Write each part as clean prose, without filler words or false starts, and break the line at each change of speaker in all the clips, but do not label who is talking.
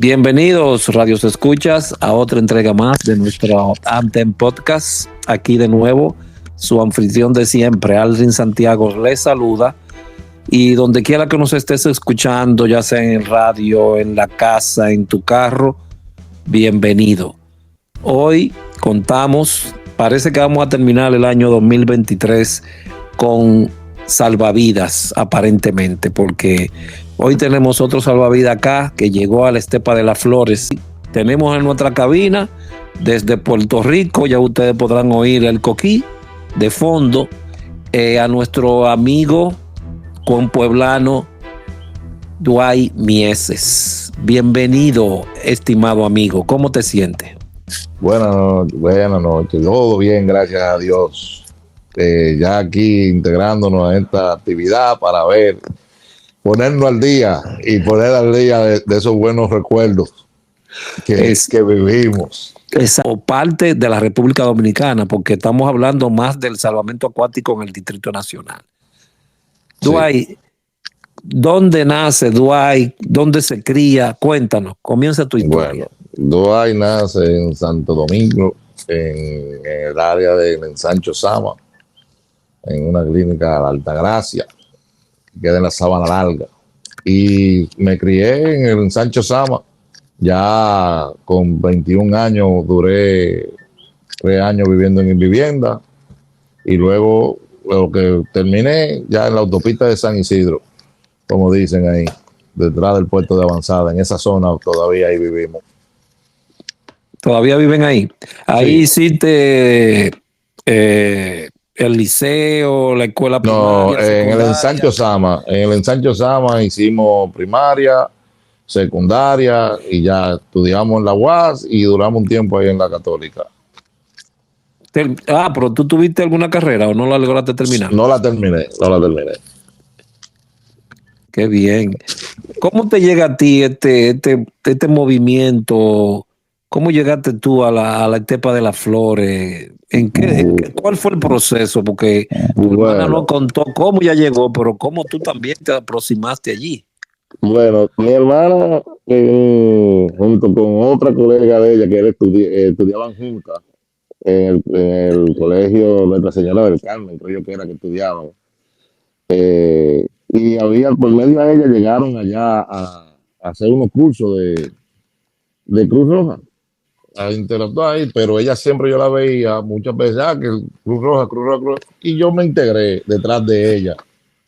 Bienvenidos, Radios Escuchas, a otra entrega más de nuestro Antem Podcast. Aquí de nuevo, su anfitrión de siempre, Aldrin Santiago, les saluda. Y donde quiera que nos estés escuchando, ya sea en el radio, en la casa, en tu carro, bienvenido. Hoy contamos, parece que vamos a terminar el año 2023 con salvavidas, aparentemente, porque hoy tenemos otro salvavidas acá que llegó a la Estepa de las Flores. Tenemos en nuestra cabina desde Puerto Rico, ya ustedes podrán oír el coquí de fondo, a nuestro amigo compueblano Dwight Mieses. Bienvenido, estimado amigo. ¿Cómo te sientes?
Buenas noches. Todo bien, gracias a Dios. Ya aquí integrándonos en esta actividad para ponernos al día y poner al día de esos buenos recuerdos que vivimos.
Es parte de la República Dominicana, porque estamos hablando más del salvamento acuático en el Distrito Nacional. Sí. Dwight, ¿dónde nace Dwight? ¿Dónde se cría? Cuéntanos, comienza tu historia.
Bueno, Dwight nace en Santo Domingo, en el área del Ensancho Sama, en una clínica de Altagracia, que queda en la Sabana Larga. Y me crié en el Ensancho Sama. Ya con 21 años duré 3 años viviendo en vivienda. Y luego, lo que terminé ya en la autopista de San Isidro, como dicen ahí, detrás del puerto de Avanzada. En esa zona todavía ahí vivimos.
¿Todavía viven ahí? Ahí sí. Hiciste el liceo, la escuela primaria.
No, en el Ensancho Sama. En el Ensancho Sama hicimos primaria, secundaria y ya estudiamos en la UAS y duramos un tiempo ahí en la Católica.
Pero ¿tú tuviste alguna carrera o no la lograste terminar?
No la terminé.
Qué bien. ¿Cómo te llega a ti este movimiento? ¿Cómo llegaste tú a la Estepa de las Flores? ¿Cuál fue el proceso? Porque tu hermana no contó cómo ya llegó, pero cómo tú también te aproximaste allí.
Bueno, mi hermana, junto con otra colega de ella, que estudiaban juntas en el colegio Nuestra Señora del Carmen, creo yo que era que estudiaban. Y por medio de ella, llegaron allá a hacer unos cursos de Cruz Roja, a interactuar ahí, pero ella siempre yo la veía muchas veces, que Cruz Roja, y yo me integré detrás de ella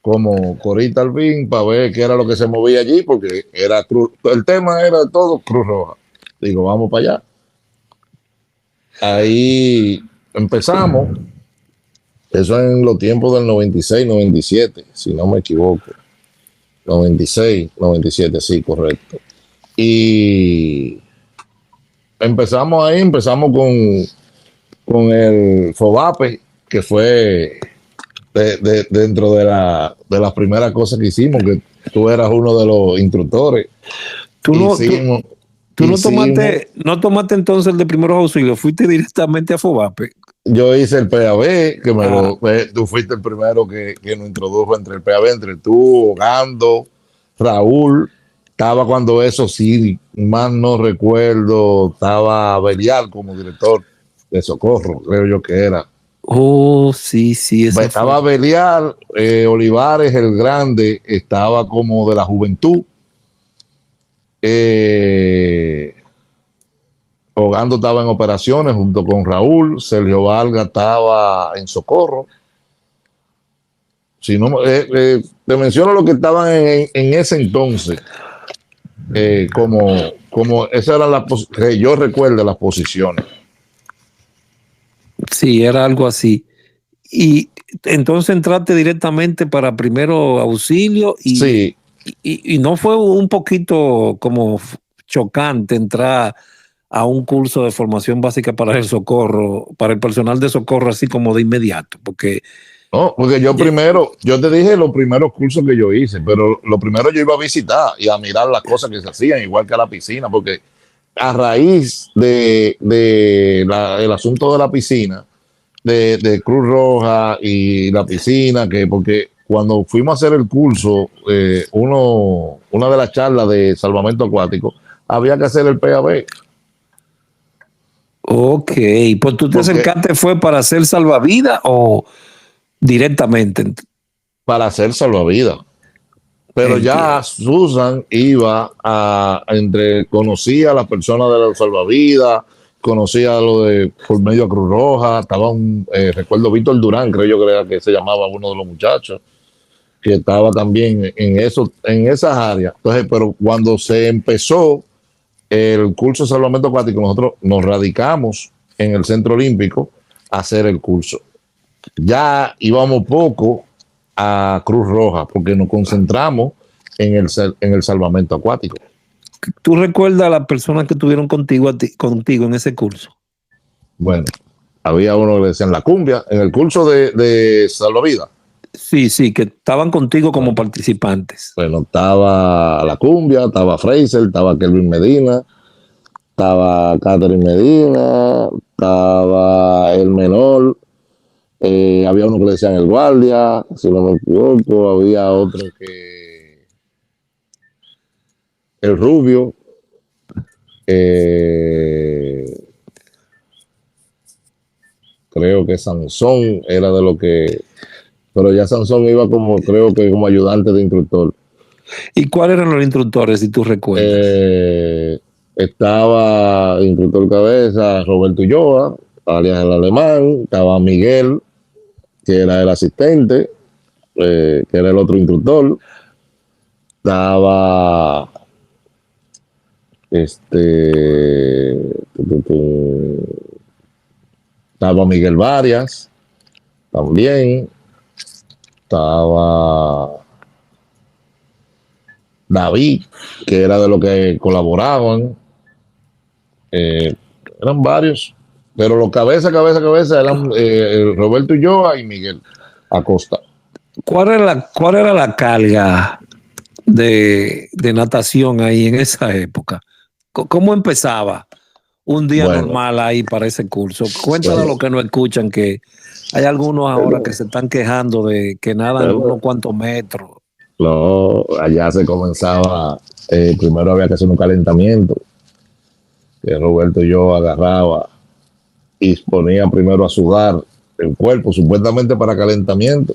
como corita al fin para ver qué era lo que se movía allí, porque era el tema era todo Cruz Roja. Digo, vamos para allá. Ahí empezamos, eso en los tiempos del 96, 97, si no me equivoco. 96, 97, sí, correcto. Y empezamos con el FOBAPE, que fue dentro de las primeras cosas que hicimos, que tú eras uno de los instructores.
¿Tú no tomaste entonces el de primeros auxilios? ¿Fuiste directamente a FOBAPE?
Yo hice el PAB, tú fuiste el primero que nos introdujo entre el PAB, entre tú, Ogando, Raúl. Estaba cuando eso sí, más no recuerdo, estaba Belial como director de Socorro, creo yo que era.
Oh, sí.
Estaba Belial, Olivares el Grande, estaba como de la juventud. Ogando estaba en operaciones junto con Raúl, Sergio Valga estaba en Socorro. Si no, te menciono lo que estaban en ese entonces. Como esas eran las que yo recuerdo las posiciones.
Sí, era algo así. Y entonces entraste directamente para primero auxilio
sí.
Y no fue un poquito como chocante entrar a un curso de formación básica para el socorro, para el personal de socorro, así como de inmediato, porque
yo te dije los primeros cursos que yo hice, pero lo primero yo iba a visitar y a mirar las cosas que se hacían, igual que a la piscina, porque a raíz el asunto de la piscina, de Cruz Roja y la piscina, porque cuando fuimos a hacer el curso, una de las charlas de salvamento acuático, había que hacer el PAB.
Ok, pues tú te acercaste, ¿fue para hacer salvavidas o directamente?
Para hacer salvavidas. Pero ya Susan iba conocía a las personas de los salvavidas, conocía lo de por medio de Cruz Roja, estaba recuerdo Víctor Durán, creo yo que era que se llamaba uno de los muchachos, que estaba también en esas áreas. Entonces, pero cuando se empezó el curso de salvamento acuático, nosotros nos radicamos en el Centro Olímpico a hacer el curso. Ya íbamos poco a Cruz Roja porque nos concentramos en el salvamento acuático.
¿Tú recuerdas a las personas que estuvieron contigo en ese curso?
Bueno, había uno que le decían la cumbia en el curso de salvavidas.
Sí, que estaban contigo como participantes.
Bueno, estaba la cumbia, estaba Fraser, estaba Kelvin Medina, estaba Catherine Medina, estaba el menor, había uno que le decían el guardia, si no me equivoco, había otro que el rubio, creo que Sansón era de lo que, pero ya Sansón iba creo que como ayudante de instructor.
¿Y cuáles eran los instructores, si tú recuerdas?
Estaba el instructor cabeza Roberto Ulloa, alias el alemán, estaba Miguel, que era el asistente, que era el otro instructor, estaba estaba Miguel Varias, también estaba David, que era de los que colaboraban, eran varios, pero los cabeza eran Roberto Ulloa y Miguel Acosta.
¿Cuál era la carga de natación ahí en esa época? ¿Cómo empezaba un día normal ahí para ese curso? Cuéntanos a los que no escuchan que hay algunos ahora que se están quejando de que nadan unos cuantos metros.
No, allá se comenzaba, primero había que hacer un calentamiento, que Roberto y yo agarraba y ponía primero a sudar el cuerpo, supuestamente para calentamiento,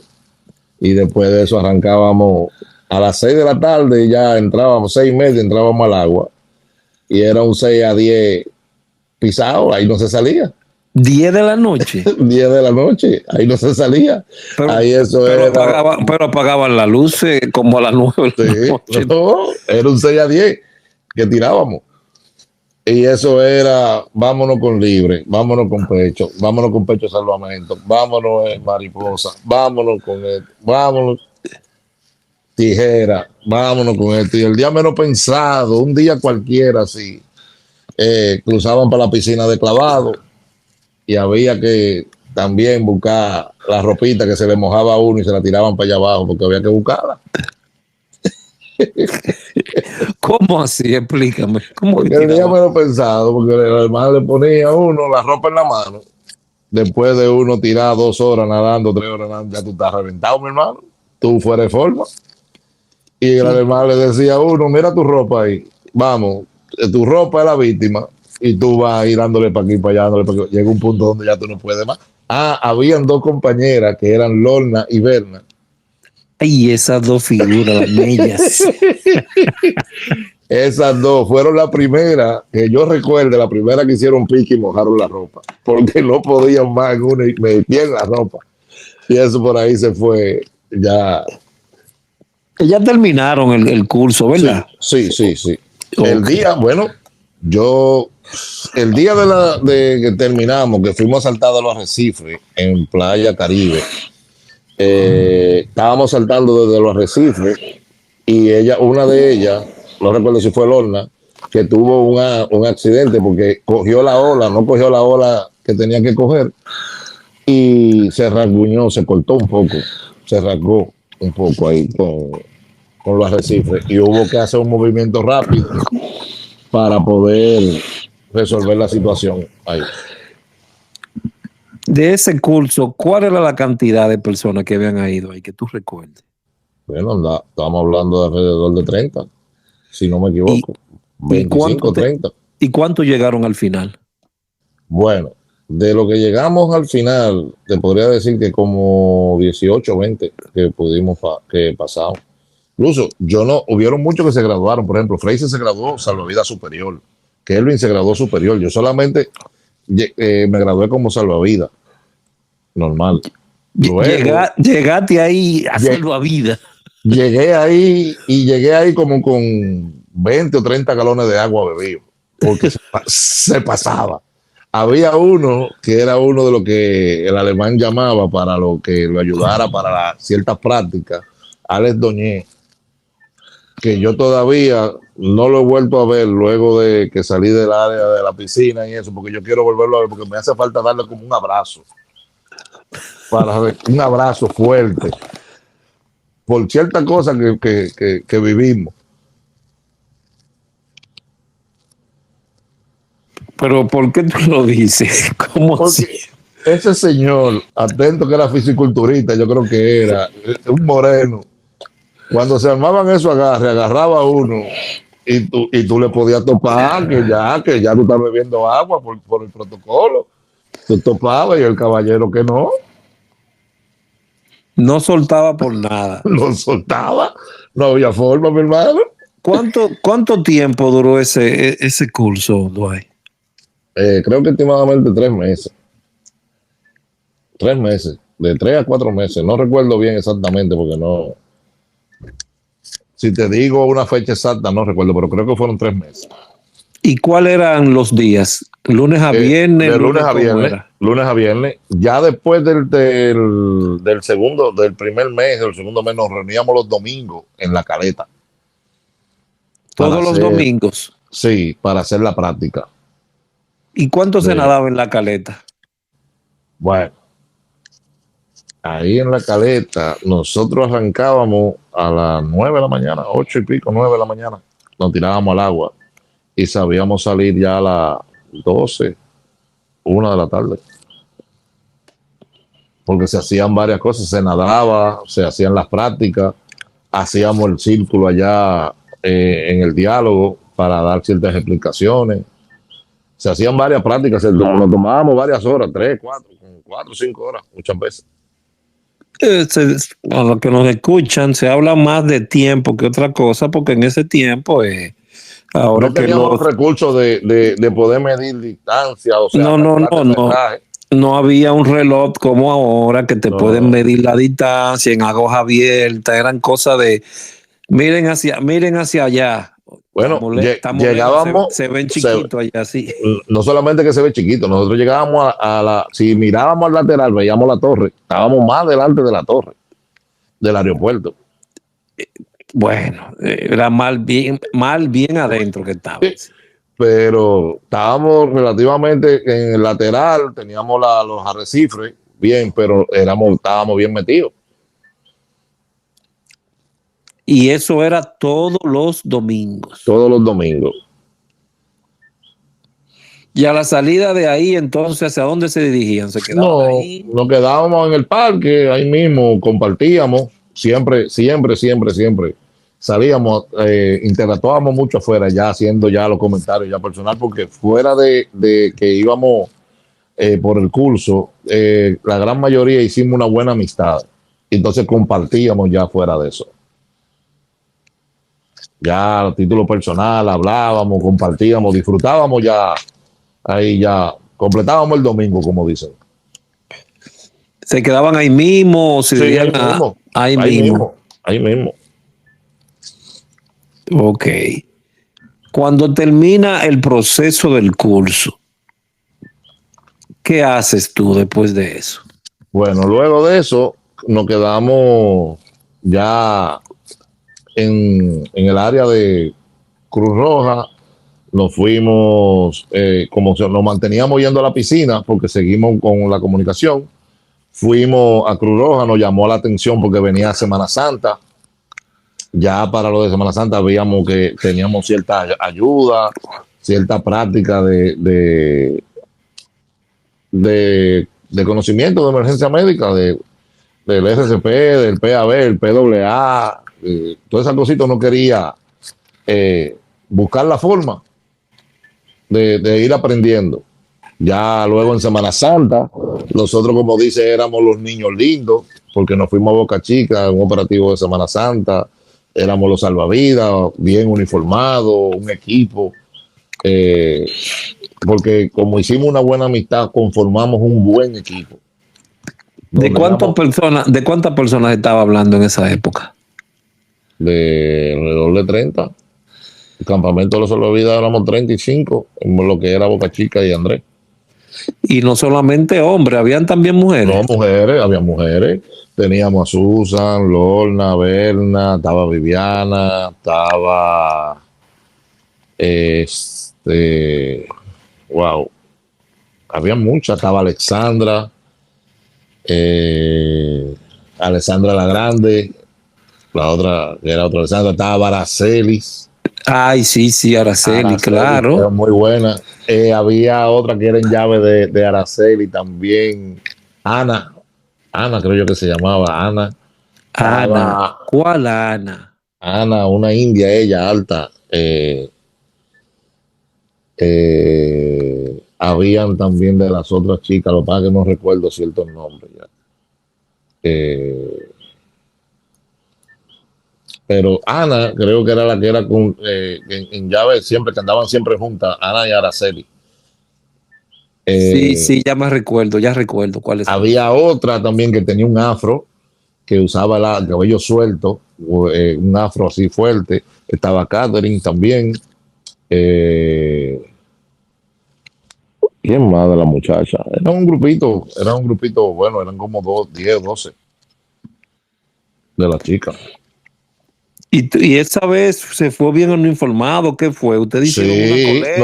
y después de eso arrancábamos a las 6 de la tarde y ya entrábamos, 6:30, entrábamos al agua, y era un 6 a 10 pisado, ahí no se salía.
10 de la noche.
10 de la noche, ahí no se salía.
Pero apagaban la luz como a las 9 de la noche.
No, era un 6 a 10 que tirábamos. Y eso era, vámonos con libre, vámonos con pecho de salvamento, vámonos mariposa, vámonos con esto, vámonos tijera, vámonos con esto. Y el día menos pensado, un día cualquiera así, cruzaban para la piscina de clavado y había que también buscar la ropita que se le mojaba a uno y se la tiraban para allá abajo porque había que buscarla.
¿Cómo así? Explícame.
Porque el día menos pensado, porque el hermano le ponía a uno la ropa en la mano. Después de uno tirar 2 horas nadando, 3 horas nadando, ya tú estás reventado, mi hermano. Tú fuera de forma. Y el hermano le decía a uno, mira tu ropa ahí. Vamos, tu ropa es la víctima. Y tú vas a ir dándole para aquí, para allá, dándole para aquí. Llega un punto donde ya tú no puedes más. Habían 2 compañeras que eran Lorna y Berna.
Ay, esas 2 figuras, las mellas.
Esas 2 fueron la primera que yo recuerdo, la primera que hicieron pique y mojaron la ropa, porque no podían más en una y metían la ropa. Y eso por ahí se fue ya.
Ya terminaron el curso, ¿verdad?
Sí. Okay. El día de que terminamos, que fuimos saltados a los arrecifes en Playa Caribe, estábamos saltando desde los arrecifes y una de ellas, no recuerdo si fue Lorna, que tuvo un accidente porque no cogió la ola que tenía que coger y se rasguñó, se cortó un poco, se rasgó un poco ahí con los arrecifes y hubo que hacer un movimiento rápido para poder resolver la situación ahí.
De ese curso, ¿cuál era la cantidad de personas que habían ido ahí, que tú recuerdes?
Bueno, estábamos hablando de alrededor de 30, si no me equivoco.
¿Y
25, 30.
¿Y cuánto llegaron al final?
Bueno, de lo que llegamos al final, te podría decir que como 18 20 que que pasamos. Incluso yo no, hubieron muchos que se graduaron. Por ejemplo, Fraser se graduó salvavidas superior. Kelvin se graduó superior. Yo solamente me gradué como salvavidas, normal. Luego,
Llegaste ahí a
lle-
salvavidas.
llegué ahí como con 20 o 30 galones de agua bebido, porque se pasaba. Había uno que era uno de lo que el alemán llamaba para lo que lo ayudara para ciertas prácticas, Alex Doñé, que yo todavía no lo he vuelto a ver luego de que salí del área de la piscina y eso, porque yo quiero volverlo a ver, porque me hace falta darle como un abrazo, un abrazo fuerte, por ciertas cosas que vivimos.
Pero ¿por qué tú lo dices? ¿Cómo así?
Porque ese señor, atento que era fisiculturista, yo creo que era un moreno. Cuando se armaban eso agarraba uno y tú le podías topar que ya tú estás bebiendo agua por el protocolo. Tú topabas y el caballero que no,
No soltaba por nada.
lo soltaba. No había forma, mi hermano.
¿Cuánto tiempo duró ese curso, Dwight?
Creo que últimamente 3 meses. 3 meses. De 3 a 4 meses. No recuerdo bien exactamente porque no. Si te digo una fecha exacta, no recuerdo, pero creo que fueron 3 meses.
¿Y cuáles eran los días? ¿Lunes a viernes?
De lunes a
¿Cómo
viernes,
era?
lunes a viernes. Ya después del primer mes, del segundo mes, nos reuníamos los domingos en la caleta.
Todos los domingos.
Sí, para hacer la práctica.
¿Y cuánto se nadaba en la caleta?
Bueno, ahí en la caleta, nosotros arrancábamos a las 9 de la mañana, 8 y pico, 9 de la mañana. Nos tirábamos al agua y sabíamos salir ya a las 12, 1 de la tarde. Porque se hacían varias cosas, se nadaba, se hacían las prácticas, hacíamos el círculo allá en el diálogo para dar ciertas explicaciones. Se hacían varias prácticas, nos tomábamos varias horas, 3, 4, 5 horas, muchas veces.
A los que nos escuchan, se habla más de tiempo que otra cosa, porque en ese tiempo, ahora
No
que
teníamos los recursos de poder medir distancia, o sea,
no. No había un reloj como ahora que te pueden medir la distancia en aguas abiertas, eran cosas de miren hacia allá.
Bueno,
Estamos
llegábamos,
lejos, se ven chiquitos allá, sí.
No solamente que se ve chiquito, nosotros llegábamos si mirábamos al lateral, veíamos la torre, estábamos más delante de la torre del aeropuerto.
Bueno, era mal bien adentro que estaba.
Sí, pero estábamos relativamente en el lateral, teníamos los arrecifes bien, pero estábamos bien metidos.
Y eso era todos los domingos.
Todos los domingos.
Y a la salida de ahí, entonces, ¿hacia dónde se dirigían? ¿Se quedaban ahí?
Nos quedábamos en el parque, ahí mismo compartíamos, siempre salíamos, interactuábamos mucho afuera, ya haciendo ya los comentarios ya personal, porque fuera de que íbamos por el curso, la gran mayoría hicimos una buena amistad, entonces compartíamos ya fuera de eso. Ya a título personal, hablábamos, compartíamos, disfrutábamos ya, ahí ya, completábamos el domingo, como dicen.
¿Se quedaban ahí mismo o se
dirían ahí mismo? Ahí mismo.
Ok. Cuando termina el proceso del curso, ¿qué haces tú después de eso?
Bueno, luego de eso nos quedamos ya en el área de Cruz Roja. Nos fuimos, nos manteníamos yendo a la piscina porque seguimos con la comunicación. Fuimos a Cruz Roja, nos llamó la atención porque venía Semana Santa. Ya para lo de Semana Santa veíamos que teníamos cierta ayuda, cierta práctica de conocimiento de emergencia médica, del RCP, del PAB, el PAA, todas esas cositas no quería buscar la forma de ir aprendiendo. Ya luego en Semana Santa, nosotros, como dice, éramos los niños lindos, porque nos fuimos a Boca Chica, un operativo de Semana Santa, éramos los salvavidas, bien uniformados, un equipo, porque como hicimos una buena amistad, conformamos un buen equipo.
¿De cuántas personas estaba hablando en esa época?
De alrededor de 30. El campamento de los salvavidas éramos 35, en lo que era Boca Chica y Andrés.
Y no solamente hombres, habían también mujeres.
No, había mujeres. Teníamos a Susan, Lorna, Berna, estaba Viviana, estaba wow, había muchas, estaba Alexandra, Alexandra la Grande, la otra, que era otra Alexandra, estaba Aracelis.
Ay, sí, Araceli, claro.
Era muy buena. Había otra que era en llave de Araceli también. Ana creo yo que se llamaba Ana.
Ana, ¿cuál Ana?
Ana, una india, ella alta. Habían también de las otras chicas, lo que pasa es que no recuerdo ciertos nombres ya. Pero Ana, creo que era la que era en llave siempre, que andaban siempre juntas, Ana y Araceli.
Sí, ya recuerdo cuál es.
Había otra también que tenía un afro, que usaba el cabello suelto, un afro así fuerte. Estaba Catherine también. ¿Quién más de la muchacha? Era un grupito, bueno, eran como 10, 12 de las chicas.
Y esa vez se fue bien uniformado, ¿qué fue? Ustedes hicieron una colecta.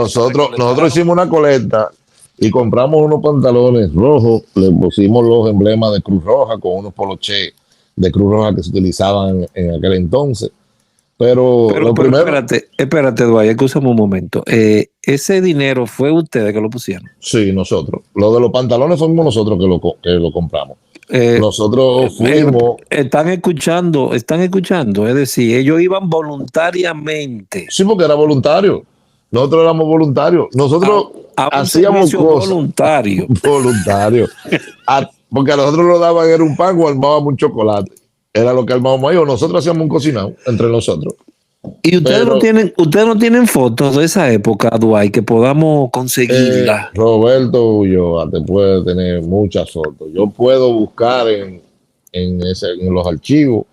Nosotros hicimos una colecta y compramos unos pantalones rojos, le pusimos los emblemas de Cruz Roja con unos poloché de Cruz Roja que se utilizaban en aquel entonces. Pero primero,
espérate, Dwight, escúchame un momento. ¿Ese dinero fue ustedes que lo pusieron?
Sí, nosotros. Lo de los pantalones fuimos nosotros que lo compramos. Nosotros fuimos.
Están escuchando, es decir, ellos iban voluntariamente.
Sí, porque era voluntario. Nosotros éramos voluntarios. Nosotros hacíamos cosas.
Voluntario.
Porque a nosotros nos daban era un pan o armábamos un chocolate. Era lo que armábamos ahí. O nosotros hacíamos un cocinado entre nosotros.
Y ustedes no tienen fotos de esa época, Dwight, que podamos conseguirla.
Roberto Ulloa te puede tener muchas fotos. Yo puedo buscar en los archivos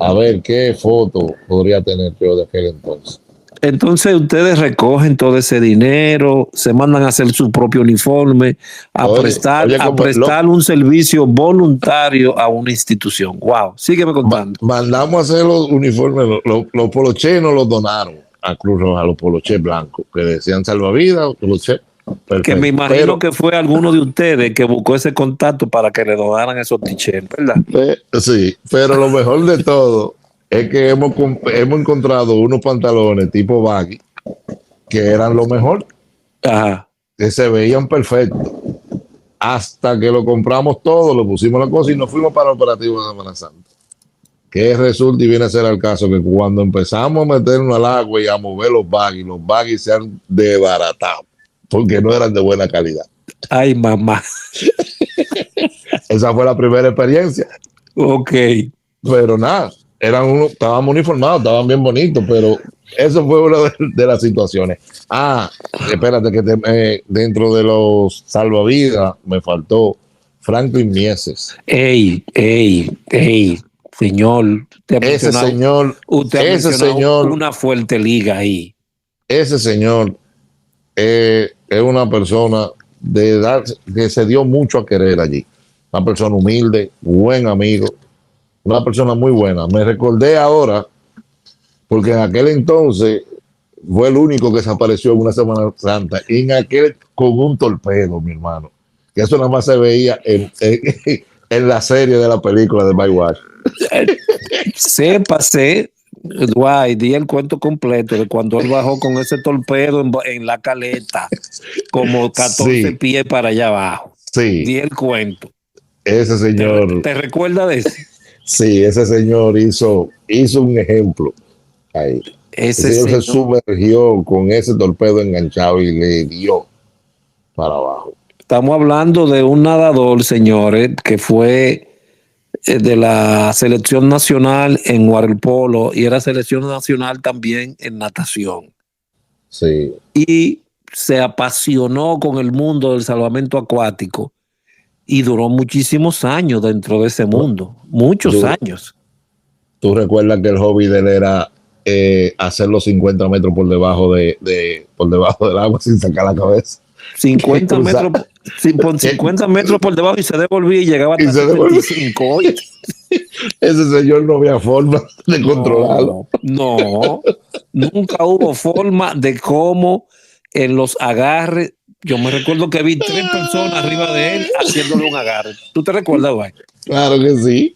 a ver qué foto podría tener yo de aquel entonces.
Entonces ustedes recogen todo ese dinero, se mandan a hacer su propio uniforme, a prestar un servicio voluntario a una institución. Wow, sígueme contando.
Mandamos a hacer los uniformes, los polochés nos los donaron a Cruz Roja, los polochés blancos, que decían salvavidas, polochés. Perfecto.
Que me imagino que fue alguno de ustedes que buscó ese contacto para que le donaran esos t-shirts, ¿verdad?
Sí, pero lo mejor de todo es que hemos encontrado unos pantalones tipo baggy que eran lo mejor.
Ajá.
Que se veían perfectos. Hasta que lo compramos todo, lo pusimos la cosa y nos fuimos para el operativo de Semana Santa. Que resulta y viene a ser el caso que cuando empezamos a meternos al agua y a mover los baggies se han desbaratado porque no eran de buena calidad.
Ay, mamá.
Esa fue la primera experiencia.
Ok.
Pero nada, estábamos uniformados, estaban bien bonitos, pero eso fue una de las situaciones. Espérate, que dentro de los salvavidas me faltó Franklin Mieses.
Ey, señor.
Ese señor,
una fuerte liga ahí.
Ese señor es una persona de edad que se dio mucho a querer allí. Una persona humilde, buen amigo, una persona muy buena. Me recordé ahora, porque en aquel entonces fue el único que se apareció en una Semana Santa, y en aquel con un torpedo, mi hermano. Que eso nada más se veía en la serie de la película de Mike Watch.
Sépase, Dwight, di el cuento completo de cuando él bajó con ese torpedo en la caleta, como 14 pies para allá abajo.
Sí.
Di el cuento.
Ese señor.
¿Te recuerdas de ese?
Sí, ese señor hizo un ejemplo ahí.
Ese
señor se
señor.
sumergió con ese torpedo enganchado y le dio para abajo.
Estamos hablando de un nadador, señores, que fue de la selección nacional en waterpolo y era selección nacional también en natación.
Sí.
Y se apasionó con el mundo del salvamento acuático y duró muchísimos años dentro de ese mundo, muchos
Tú,
años.
tú recuerdas que el hobby de él era hacer los 50 metros por debajo por debajo del agua sin sacar la cabeza.
50 metros, por
Que-
50 metros por debajo y se devolvía y llegaba
y
hasta
se devuelve.
75. Oye.
Ese señor no había forma de controlarlo.
No, nunca hubo forma de cómo en los agarres. Yo me recuerdo que vi 3 personas arriba de él haciéndole un agarre. ¿Tú te recuerdas, güey?
Claro que sí.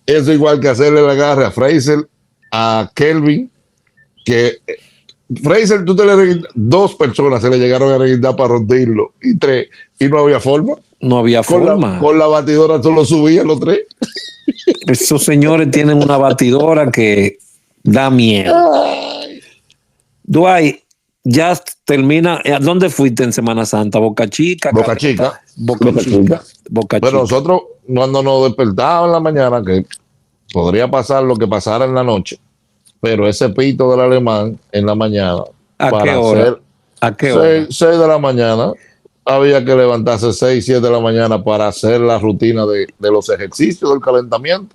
Eso igual que hacerle el agarre a Fraser, a Kelvin, que Fraser, dos personas se le llegaron a reguindar para romperlo, y tres, y no había forma.
No había forma.
Con la batidora solo subían los tres.
Esos señores tienen una batidora que da miedo. Dwight, ya termina. ¿A dónde fuiste en Semana Santa? Boca Chica,
Boca Chica.
Boca Chica. Boca
Pero
Chica.
nosotros, cuando nos despertábamos en la mañana, que podría pasar lo que pasara en la noche, pero ese pito del alemán en la mañana,
¿A qué
para
hora?
hacer
¿A qué hora?
6 de la mañana, había que levantarse 6, 7 de la mañana para hacer la rutina de los ejercicios del calentamiento.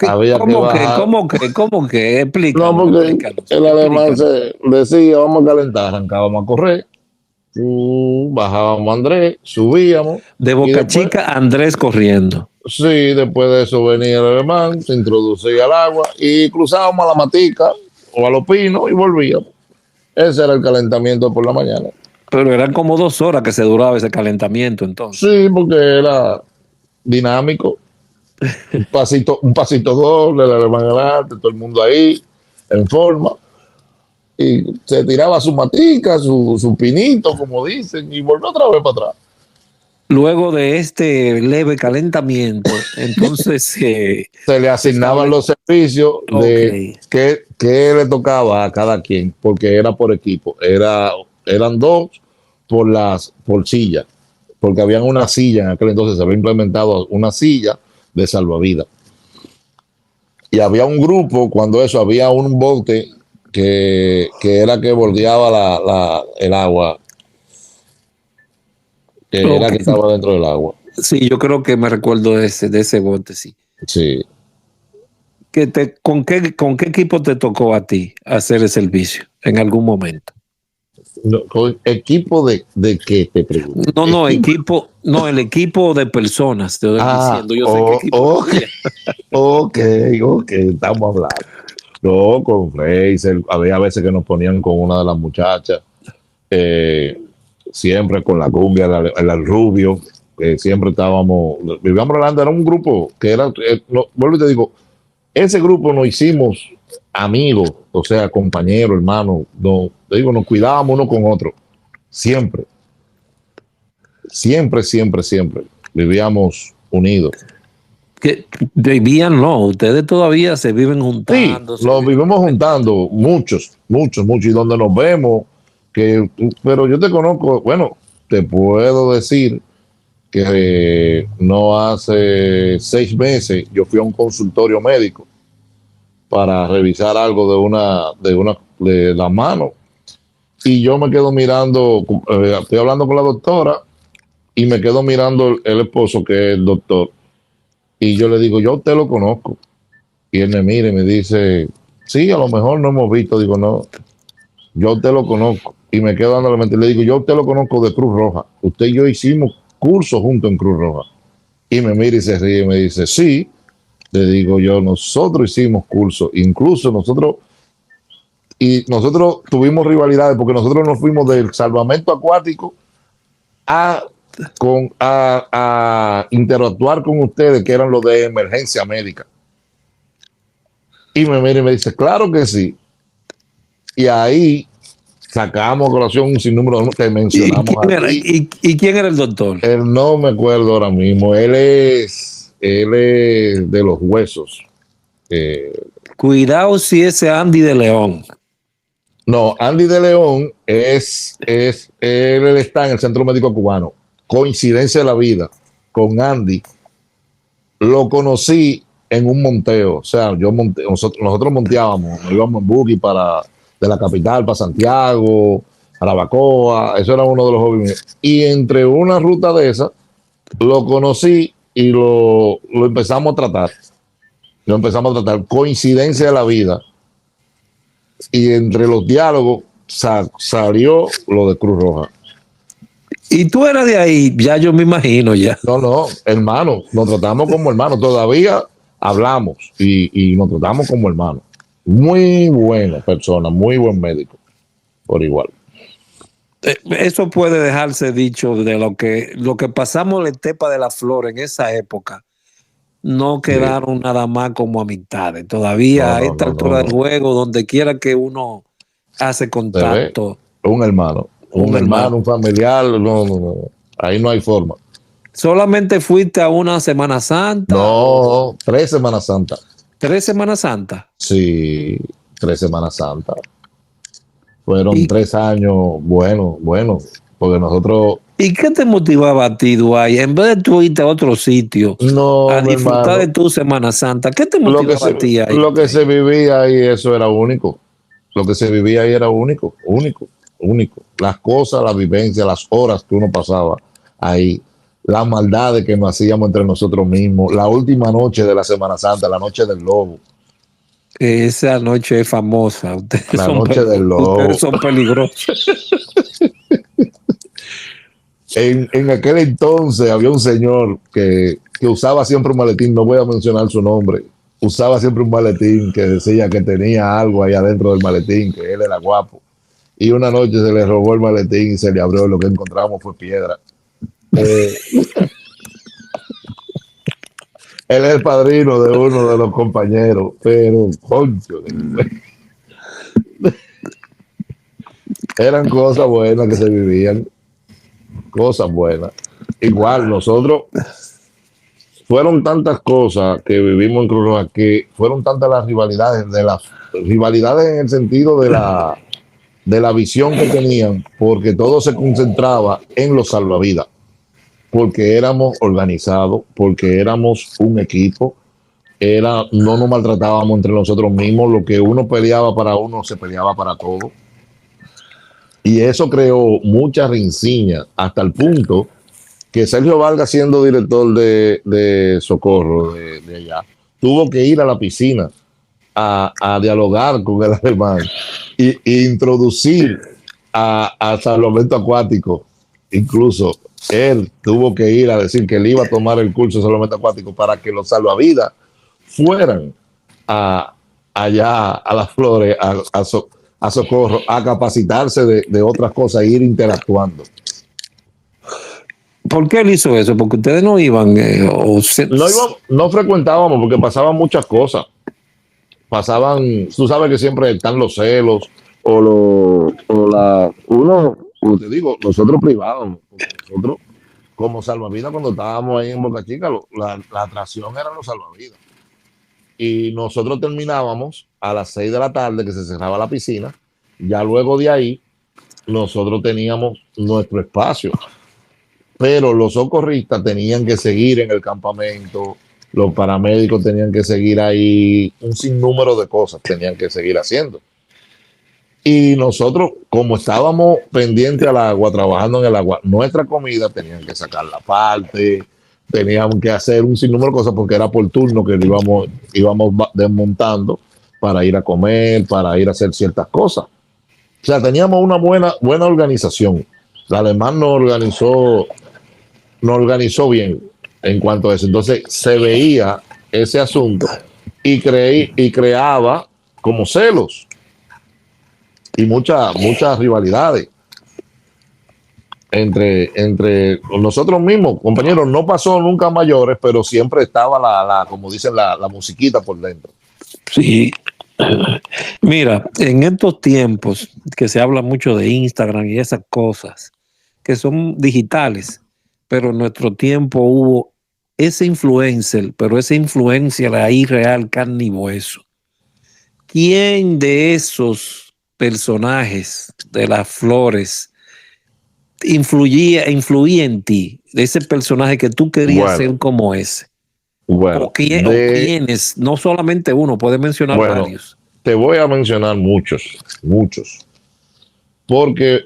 Había que bajar.
¿Cómo que?
No,
Explícanos,
porque
explícanos,
el alemán
explícanos.
se decía, vamos a calentar, arrancábamos a correr, bajábamos a Andrés, subíamos,
De
y
Boca
después,
Chica, Andrés corriendo.
sí, después de eso venía el alemán, se introducía al agua y cruzábamos a la matica o a los pinos y volvíamos. Ese era el calentamiento por la mañana.
Pero eran como 2 horas que se duraba ese calentamiento entonces.
Sí, porque era dinámico, un pasito doble, el alemán adelante, todo el mundo ahí, en forma. Y se tiraba su matica, su pinito, como dicen, y volvió otra vez para atrás.
Luego de este leve calentamiento, entonces
Se le asignaban los servicios de
ok.
qué le tocaba a cada quien, porque era por equipo. Eran dos por silla, porque habían una silla en aquel entonces, se había implementado una silla de salvavidas. Y había un grupo, cuando eso, había un bote que era que bordeaba el agua, que era que
Ok.
estaba dentro del agua.
Sí, yo creo que me recuerdo de ese bote, sí.
Sí.
¿Con qué equipo te tocó a ti hacer el servicio en algún momento?
No, ¿equipo de qué te pregunto?
No, el equipo de personas, te estoy diciendo. Yo sé qué equipo.
Ok, estamos hablando. No, con Fraser, había veces que nos ponían con una de las muchachas, siempre con la cumbia, el rubio, siempre vivíamos hablando, era un grupo que era, vuelvo y te digo, ese grupo nos hicimos amigos, o sea, compañeros, hermanos, te digo, nos cuidábamos uno con otro, siempre, siempre, vivíamos unidos.
Que vivían, no, ustedes todavía se viven
Sí,
juntando.
nos vivimos juntando muchos, y donde nos vemos, pero yo te conozco, bueno, te puedo decir que no hace 6 meses yo fui a un consultorio médico para revisar algo de la mano y yo me quedo mirando, estoy hablando con la doctora y me quedo mirando el esposo que es el doctor y yo le digo, yo a usted lo conozco. Y él me mira y me dice, sí, a lo mejor no hemos visto. Digo, no, yo a usted lo conozco. Y me quedo dando la mente. Le digo, yo a usted lo conozco de Cruz Roja. Usted y yo hicimos cursos juntos en Cruz Roja. Y me mira y se ríe y me dice, sí. Le digo yo, nosotros hicimos cursos. Incluso nosotros tuvimos rivalidades porque nosotros nos fuimos del salvamento acuático a interactuar con ustedes, que eran los de emergencia médica. Y me mira y me dice, claro que sí. Y ahí sacamos a colación un sinnúmero que mencionamos aquí.
¿Y quién era el doctor?
Él no me acuerdo ahora mismo. Él es de los huesos.
Cuidado si ese Andy de León.
No, Andy de León él está en el Centro Médico Cubano. Coincidencia de la vida con Andy, lo conocí en un monteo. O sea, nosotros monteábamos, nos íbamos en buggy de la capital para Santiago, a la Bacoa. Eso era uno de los hobbies míos. Y entre una ruta de esas, lo conocí y lo empezamos a tratar. Lo empezamos a tratar. Coincidencia de la vida. Y entre los diálogos salió lo de Cruz Roja.
Y tú eras de ahí, ya yo me imagino ya.
No, no, hermanos, nos tratamos como hermanos. Todavía hablamos y nos tratamos como hermanos. Muy buena persona, muy buen médico, por igual.
Eso puede dejarse dicho de lo que pasamos en la Estepa de la Flor en esa época. No
Sí.
quedaron nada más como amistades.
No,
Todavía a
no,
esta
no, no,
altura del
no.
juego, donde quiera que uno hace
Se ve
contacto,
un
un
hermano,
hermano.
un familiar, no, no, no. Ahí no hay forma.
¿Solamente fuiste a una Semana Santa o
No, 3 Semanas Santas.
3 Semanas Santas?
Sí, 3 Semanas Santas. Fueron
¿Y,
3 años buenos, buenos, porque nosotros,
¿Y qué te motivaba a ti, Dwayne? En vez de tú irte a otro sitio a
no, mi
disfrutar de
hermano,
tu Semana Santa, ¿qué te
lo que
motivaba
se,
a ti a
lo
irte
que se
ahí?
vivía ahí, eso era único. Lo que se vivía ahí era único, único, único. Las cosas, la vivencia, las horas que uno pasaba ahí, las maldades que nos hacíamos entre nosotros mismos, la última noche de la Semana Santa, la noche del lobo,
Esa noche es famosa.
la noche del
Ustedes
lobo.
son peligrosos.
En aquel entonces había un señor que usaba siempre un maletín, no voy a mencionar su nombre, usaba siempre un maletín que decía que tenía algo ahí adentro del maletín, que él era guapo. Y una noche se le robó el maletín y se le abrió y lo que encontramos fue piedra. Eh, Él es el padrino de uno de los compañeros, pero, concho, eran cosas buenas que se vivían, cosas buenas. Igual, nosotros, fueron tantas cosas que vivimos en Cruz Roja, que fueron tantas las rivalidades en el sentido de la visión que tenían, porque todo se concentraba en los salvavidas, porque éramos organizados, porque éramos un equipo, no nos maltratábamos entre nosotros mismos, lo que uno peleaba para uno se peleaba para todo. Y eso creó mucha rinciña hasta el punto que Sergio Vargas, siendo director de Socorro de allá, tuvo que ir a la piscina a dialogar con el alemán y introducir a salvamento acuático. Incluso él tuvo que ir a decir que él iba a tomar el curso de salvamento acuático para que los salvavidas fueran a, allá a las flores, a Socorro, a capacitarse de otras cosas e ir interactuando.
¿Por qué él hizo eso? Porque ustedes no iban.
No frecuentábamos porque pasaban muchas cosas. Pasaban, tú sabes que siempre están los celos como te digo, nosotros privados, nosotros como salvavidas cuando estábamos ahí en Boca Chica, la atracción eran los salvavidas. Y nosotros terminábamos a las 6 de la tarde que se cerraba la piscina. Ya luego de ahí, nosotros teníamos nuestro espacio, pero los socorristas tenían que seguir en el campamento, los paramédicos tenían que seguir ahí, un sinnúmero de cosas tenían que seguir haciendo. Y nosotros, como estábamos pendientes al agua, trabajando en el agua, nuestra comida tenían que sacarla aparte, teníamos que hacer un sinnúmero de cosas porque era por turno que íbamos desmontando para ir a comer, para ir a hacer ciertas cosas. O sea, teníamos una buena organización. El alemán nos organizó bien en cuanto a eso. Entonces se veía ese asunto y creaba como celos y muchas rivalidades entre nosotros mismos, compañeros. No pasó nunca a mayores, pero siempre estaba como dicen, la musiquita por dentro.
Sí. Mira, en estos tiempos que se habla mucho de Instagram y esas cosas que son digitales, pero en nuestro tiempo hubo ese influencer, pero ese influencer ahí real, carne y hueso. ¿Quién de esos personajes de las flores influía en ti? De ese personaje que tú querías ser como ese.
Bueno,
O quiénes, no solamente uno, puede mencionar varios.
Te voy a mencionar muchos, porque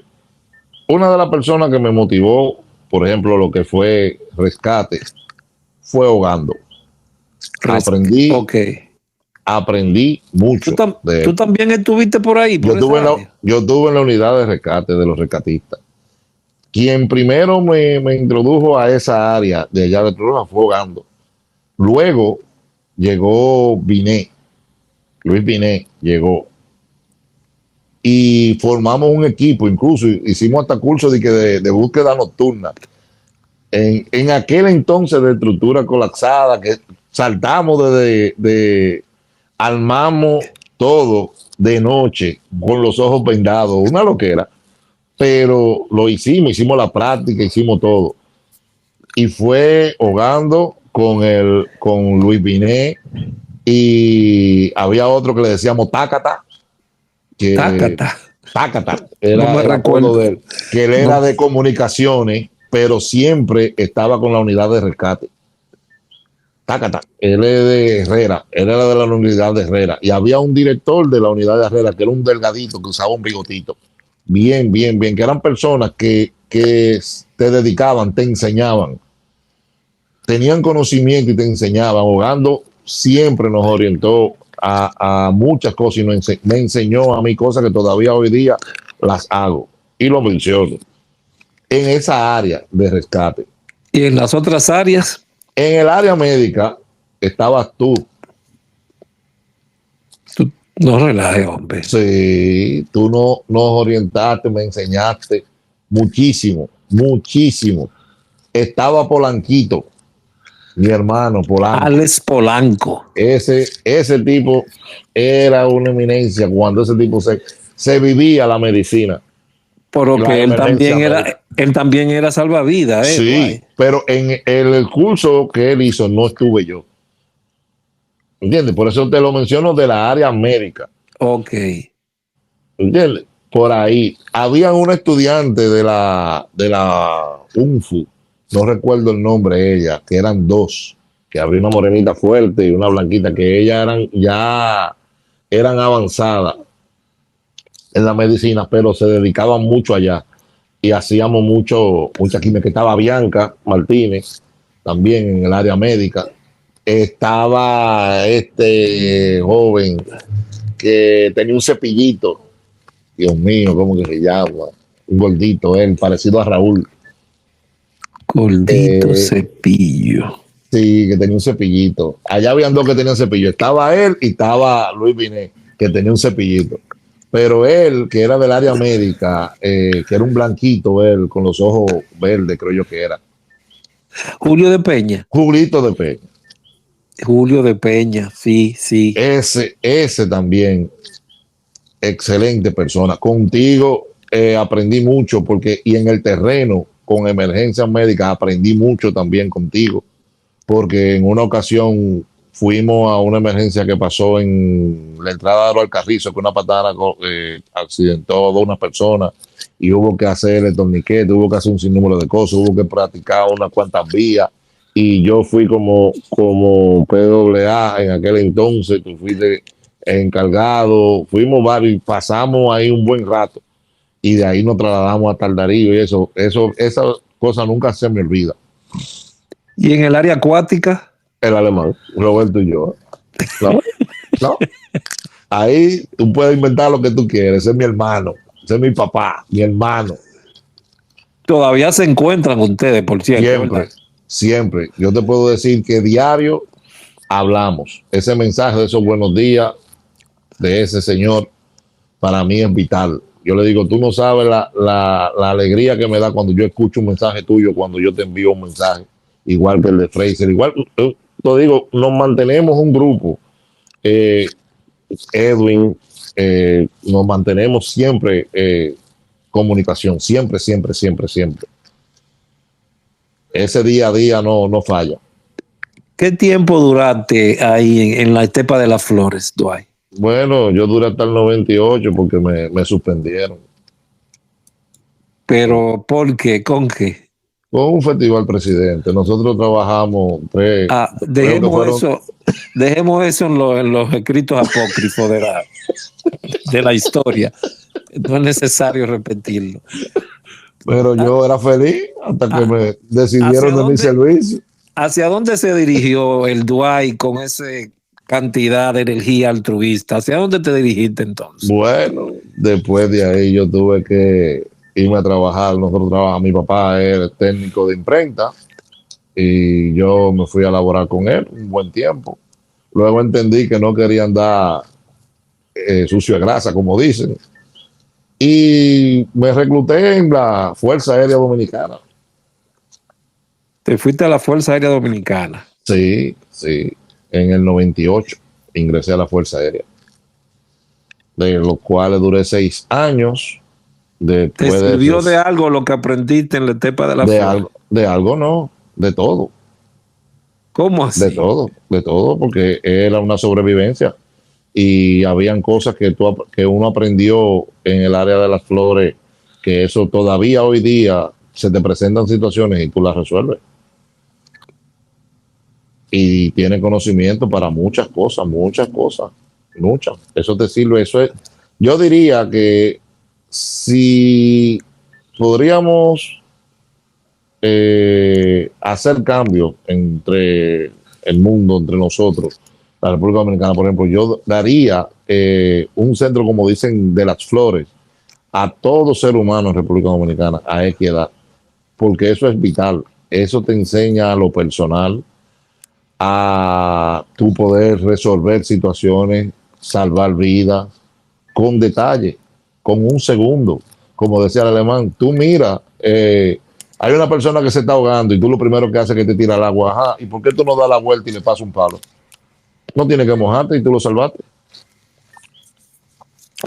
una de las personas que me motivó, por ejemplo, lo que fue Rescate, fue Ogando. Aprendí mucho de
¿Tú
él.
también estuviste por ahí, por esa área?
Yo estuve en la unidad de rescate de los rescatistas. Quien primero me introdujo a esa área de allá de Trujillo fue Ogando. Luego llegó Luis Binet llegó. Y formamos un equipo, incluso hicimos hasta cursos de búsqueda nocturna. En aquel entonces de estructura colapsada, que saltamos armamos todo de noche con los ojos vendados, una loquera, pero lo hicimos la práctica, hicimos todo. Y fue Ogando con Luis Binet, y había otro que le decíamos Tácata, Tácata, era el apodo de él, que él era de comunicaciones, pero siempre estaba con la unidad de rescate. Tácata, él es de Herrera, él era de la unidad de Herrera, y había un director de la unidad de Herrera que era un delgadito que usaba un bigotito. Bien, que eran personas que te dedicaban, te enseñaban, tenían conocimiento y te enseñaban. Ogando siempre nos orientó a muchas cosas y me enseñó a mí cosas que todavía hoy día las hago y lo menciono en esa área de rescate.
¿Y en las otras áreas?
En el área médica estabas tú.
No relajes, hombre.
Sí, tú nos orientaste, me enseñaste muchísimo. Estaba Polanquito, mi hermano Polanco.
Alex Polanco.
Ese tipo era una eminencia cuando ese tipo se vivía la medicina.
Porque él también era salvavidas.
Sí, pero en el curso que él hizo no estuve yo. ¿Entiendes? Por eso te lo menciono de la área médica.
Ok.
¿Entiendes? Por ahí. Había una estudiante de la UNFU, no recuerdo el nombre de ella, que eran dos, que había una morenita fuerte y una blanquita, que ellas eran avanzadas en la medicina, pero se dedicaban mucho allá. Y hacíamos mucha química. Estaba Bianca Martínez, también en el área médica. Estaba este joven que tenía un cepillito. Dios mío, ¿cómo que se llama? Un gordito, él, parecido a Raúl.
Gordito Cepillo.
Sí, que tenía un cepillito. Allá habían dos que tenían cepillo. Estaba él y estaba Luis Binet, que tenía un cepillito. Pero él, que era del área médica, que era un blanquito, él, con los ojos verdes, creo yo que era.
Julio de Peña.
Julito de Peña.
Julio de Peña, sí.
Ese también, excelente persona. Contigo aprendí mucho, y en el terreno, con emergencias médicas, aprendí mucho también contigo, porque en una ocasión fuimos a una emergencia que pasó en la entrada de Alcarrizo, que una patana accidentó a una persona y hubo que hacer el torniquete, hubo que hacer un sinnúmero de cosas, hubo que practicar unas cuantas vías, y yo fui como PWA en aquel entonces, tú fuiste encargado, fuimos varios y pasamos ahí un buen rato, y de ahí nos trasladamos a Tardarillo, y esa cosa nunca se me olvida.
¿Y en el área acuática?
El alemán, Roberto y yo. No. Ahí tú puedes inventar lo que tú quieres. Ese es mi hermano, ese es mi papá, mi hermano.
Todavía se encuentran ustedes, por cierto.
Siempre. Yo te puedo decir que diario hablamos. Ese mensaje de esos buenos días de ese señor, para mí es vital. Yo le digo, tú no sabes la alegría que me da cuando yo escucho un mensaje tuyo, cuando yo te envío un mensaje, igual que el de Fraser. Igual, te digo, nos mantenemos un grupo. Edwin, nos mantenemos siempre comunicación, siempre. Ese día a día no falla.
¿Qué tiempo duraste ahí en la Estepa de las Flores, Dwight?
Bueno, yo duré hasta el 98 porque me suspendieron.
Pero ¿por qué? ¿Con qué?
Fue un festival presidente. Nosotros trabajamos tres,
Ah,
creo que fueron,
dejemos eso en los escritos apócrifos de la historia. No es necesario repetirlo.
pero
Ah,
yo era feliz hasta que
ah,
me
¿Hacia
decidieron de mi
dónde,
servicio.
hacia dónde se dirigió el Dwight con esa cantidad de energía altruista? ¿Hacia dónde te dirigiste entonces?
Bueno, después de ahí yo tuve que irme a trabajar. Nosotros trabajamos, mi papá era técnico de imprenta y yo me fui a laborar con él un buen tiempo. Luego entendí que no querían dar sucio de grasa, como dicen, y me recluté en la Fuerza Aérea Dominicana.
Te fuiste a la Fuerza Aérea Dominicana.
Sí, sí, en el 98 ingresé a la Fuerza Aérea, de los cuales duré 6 años.
¿Te
Después de
sirvió de
esos,
algo lo que aprendiste en la etapa de la flor?
de algo no,
¿Cómo así?
de todo, porque era una sobrevivencia y habían cosas que uno aprendió en el área de las flores, que eso todavía hoy día se te presentan situaciones y tú las resuelves. Y tiene conocimiento para muchas cosas, muchas. Eso te sirve, eso es. Yo diría que si podríamos hacer cambios entre el mundo, entre nosotros, la República Dominicana, por ejemplo, yo daría un centro, como dicen, de las flores a todo ser humano en República Dominicana a equidad, porque eso es vital. Eso te enseña a lo personal, a tu poder resolver situaciones, salvar vidas, con detalle, con un segundo. Como decía el alemán, tú mira, hay una persona que se está ahogando y tú lo primero que haces es que te tira al agua. Ajá, ¿y por qué tú no das la vuelta y le pasas un palo? No tienes que mojarte y tú lo salvaste.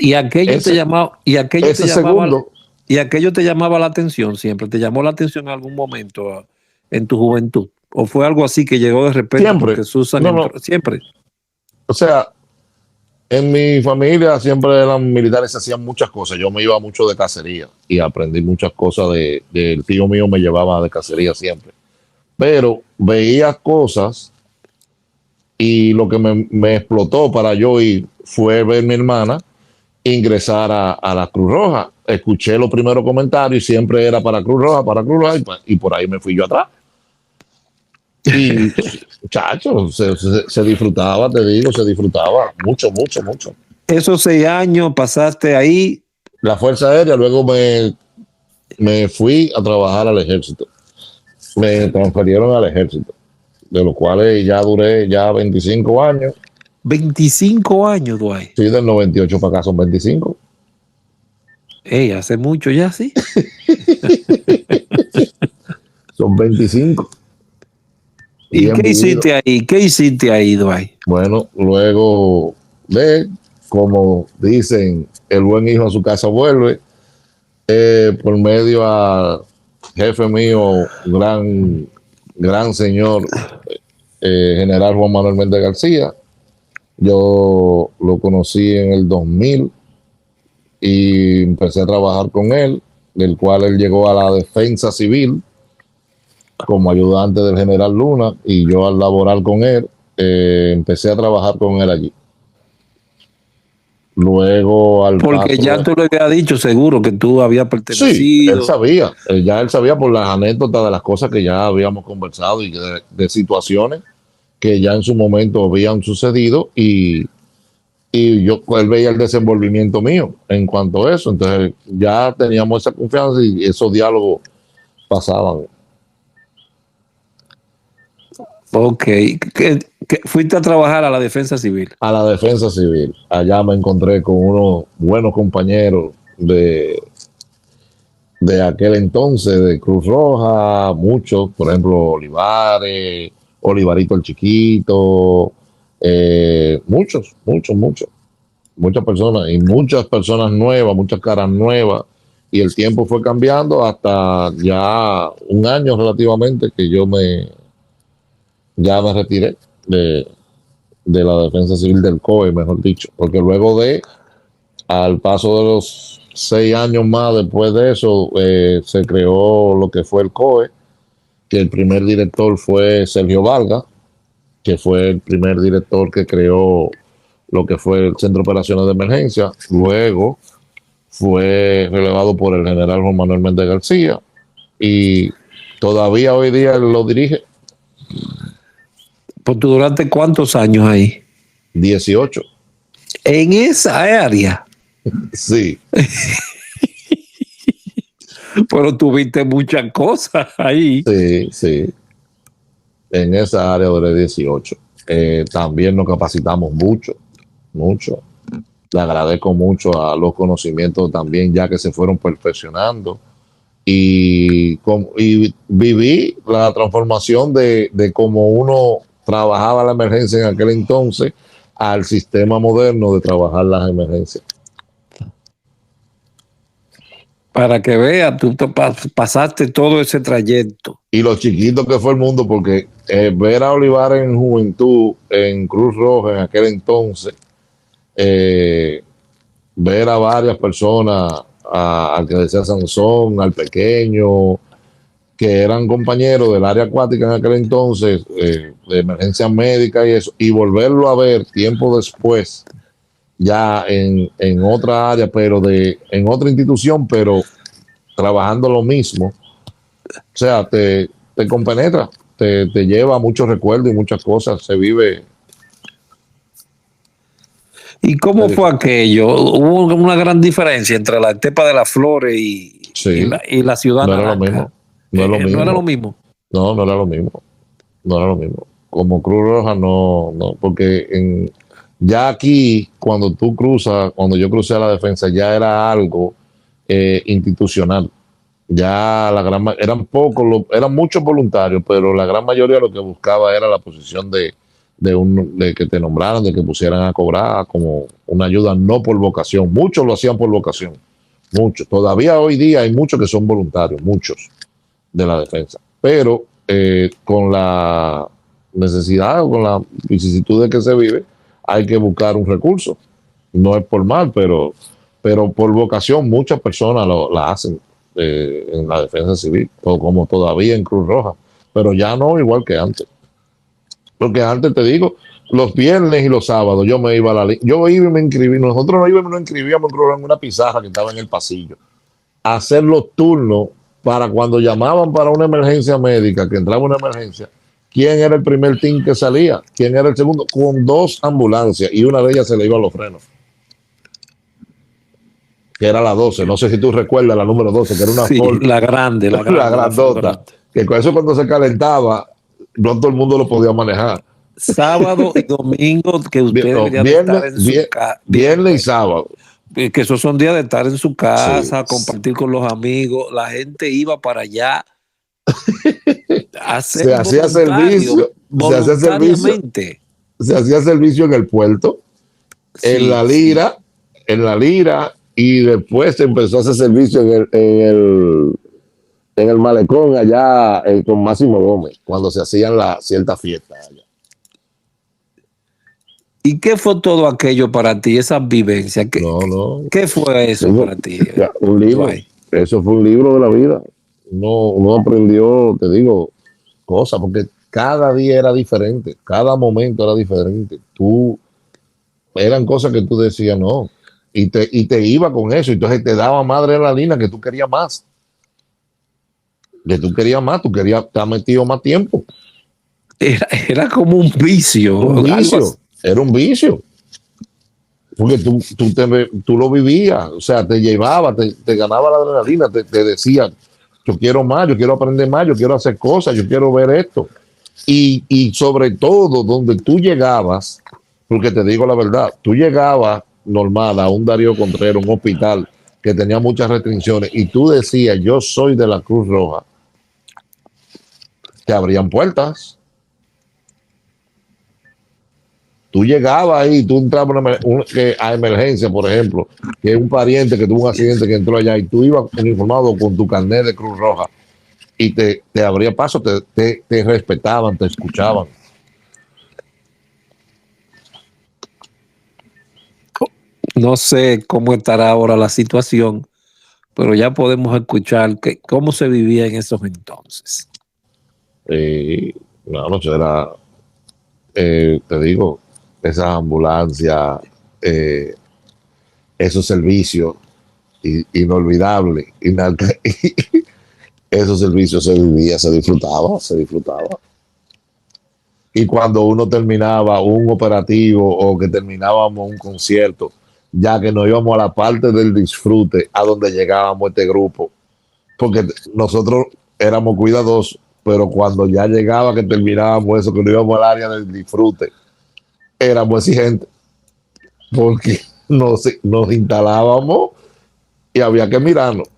Y aquello te
Ese,
llamaba,
ese segundo,
y aquello te llamaba la atención siempre. ¿Te llamó la atención en algún momento en tu juventud? ¿O fue algo así que llegó de repente
siempre,
porque Susan
no, no,
entró? Siempre.
o sea, en mi familia siempre eran militares, se hacían muchas cosas. Yo me iba mucho de cacería y aprendí muchas cosas del tío mío, me llevaba de cacería siempre. Pero veía cosas y lo que me explotó para yo ir fue ver a mi hermana ingresar a la Cruz Roja. Escuché los primeros comentarios y siempre era para Cruz Roja, y por ahí me fui yo atrás. Y, muchachos, se disfrutaba, te digo, se disfrutaba mucho, mucho, mucho.
Esos 6 años pasaste ahí.
La Fuerza Aérea, luego me fui a trabajar al ejército. Me transferieron al ejército, de los cuales ya duré ya 25 años.
25 años, Dwight.
Sí, del 98 para acá son 25.
Ey, hace mucho ya, sí.
Son 25.
¿Y
Bien
qué
vivido.
hiciste ahí? ¿Qué hiciste ahí, Dwight?
Bueno, luego de, como dicen, el buen hijo a su casa vuelve, por medio a jefe mío, gran señor, general Juan Manuel Méndez García. Yo lo conocí en el 2000 y empecé a trabajar con él, del cual él llegó a la defensa civil como ayudante del general Luna, y yo al laborar con él, empecé a trabajar con él allí. Luego al
Porque
paso
ya
de...
tú le habías dicho seguro que tú habías
Sí, él
pertenecido.
sabía, ya él sabía por las anécdotas de las cosas que ya habíamos conversado y de situaciones que ya en su momento habían sucedido, y yo, él veía el desenvolvimiento mío en cuanto a eso, entonces ya teníamos esa confianza y esos diálogos pasaban.
Ok. Fuiste a trabajar a la defensa civil.
A la defensa civil. Allá me encontré con unos buenos compañeros de aquel entonces, de Cruz Roja, muchos, por ejemplo, Olivares, Olivarito el Chiquito, muchas personas, y muchas personas nuevas, muchas caras nuevas, y el tiempo fue cambiando hasta ya un año relativamente que ya me retiré de, de la defensa civil del COE, mejor dicho, porque luego al paso de los 6 años más después de eso, se creó lo que fue el COE, que el primer director fue Sergio Vargas, que fue el primer director que creó lo que fue el Centro de Operaciones de Emergencia. Luego fue relevado por el general Juan Manuel Méndez García y todavía hoy día él lo dirige.
Pues tú duraste ¿cuántos años ahí?
18.
En esa área.
Sí.
Pero tuviste muchas cosas ahí.
Sí, sí. En esa área duré 18. También nos capacitamos mucho, mucho. Le agradezco mucho a los conocimientos también ya que se fueron perfeccionando y viví la transformación de cómo uno trabajaba la emergencia en aquel entonces al sistema moderno de trabajar las emergencias.
Para que veas, tú pasaste todo ese trayecto.
Y lo chiquito que fue el mundo, porque ver a Olivar en juventud, en Cruz Roja en aquel entonces, ver a varias personas, al que decía Sansón, al pequeño, que eran compañeros del área acuática en aquel entonces, de emergencia médica y eso, y volverlo a ver tiempo después, ya en otra área, pero en otra institución, pero trabajando lo mismo. O sea, te compenetra, te lleva a muchos recuerdos y muchas cosas, se vive.
¿Y cómo fue aquello? ¿Hubo una gran diferencia entre la Estepa de las Flores
Sí,
y la Ciudad
no era lo
Naranja?
mismo. No es lo mismo.
¿No era lo mismo?
No, no era lo mismo. No era lo mismo. Como Cruz Roja, no, porque ya aquí, cuando yo crucé a la defensa, ya era algo institucional. Ya eran muchos voluntarios, pero la gran mayoría lo que buscaba era la posición de que te nombraran, de que pusieran a cobrar como una ayuda, no por vocación. Muchos lo hacían por vocación, muchos. Todavía hoy día hay muchos que son voluntarios, muchos de la defensa, pero con la necesidad o con la vicisitud de que se vive, hay que buscar un recurso. No es por mal, pero por vocación muchas personas la hacen en la defensa civil, como todavía en Cruz Roja, pero ya no igual que antes. Porque antes te digo, los viernes y los sábados yo me iba a yo iba y me inscribí, nosotros no íbamos y nos inscribíamos en una pizarra que estaba en el pasillo, a hacer los turnos para cuando llamaban para una emergencia médica, que entraba una emergencia, quién era el primer team que salía, quién era el segundo, con 2 ambulancias y una de ellas se le iba a los frenos, que era la 12. No sé si tú recuerdas la número 12, que era una
Sí,
Ford,
la grande,
la grandota, que con eso cuando se calentaba, no todo el mundo lo podía manejar.
Sábado y domingo que usted debería estar en su casa.
Viernes y sábado.
Que esos son días de estar en su casa,
Sí.
compartir con los amigos. La gente iba para allá a hacer
se hacía servicio,
voluntariamente.
Se hacía servicio en el puerto, en la Lira, y después se empezó a hacer servicio en el malecón allá con Máximo Gómez, cuando se hacían ciertas fiestas allá.
¿Y qué fue todo aquello para ti, esas vivencias? ¿Qué fue eso para ti?
Un libro. Eso fue un libro de la vida. Uno aprendió, te digo, cosas, porque cada día era diferente, cada momento era diferente. Eran cosas que tú decías, no, y te iba con eso, entonces te daba madre en la línea que tú querías más. Tú querías estar metido más tiempo.
Era como un vicio.
Era un vicio. Porque tú lo vivías, o sea, te llevaba, te ganaba la adrenalina, te decía, yo quiero más, yo quiero aprender más, yo quiero hacer cosas, yo quiero ver esto. Y sobre todo, donde tú llegabas, porque te digo la verdad, tú llegabas normal a un Darío Contreras, un hospital que tenía muchas restricciones, y tú decías, yo soy de la Cruz Roja, te abrían puertas. Tú llegabas ahí, tú entrabas a emergencia, por ejemplo, que es un pariente que tuvo un accidente que entró allá y tú ibas uniformado con tu carnet de Cruz Roja y te abría paso, te respetaban, te escuchaban.
No sé cómo estará ahora la situación, pero ya podemos escuchar cómo se vivía en esos entonces.
Una noche era, te digo, esas ambulancias, eh, esos servicios inolvidables, esos servicios se vivía, se disfrutaba, se disfrutaba. Y cuando uno terminaba un operativo o que terminábamos un concierto, ya que nos íbamos a la parte del disfrute, a donde llegábamos este grupo, porque nosotros éramos cuidadosos, pero cuando ya llegaba que terminábamos eso, que nos íbamos al área del disfrute, éramos exigentes, porque nos instalábamos y había que mirarnos.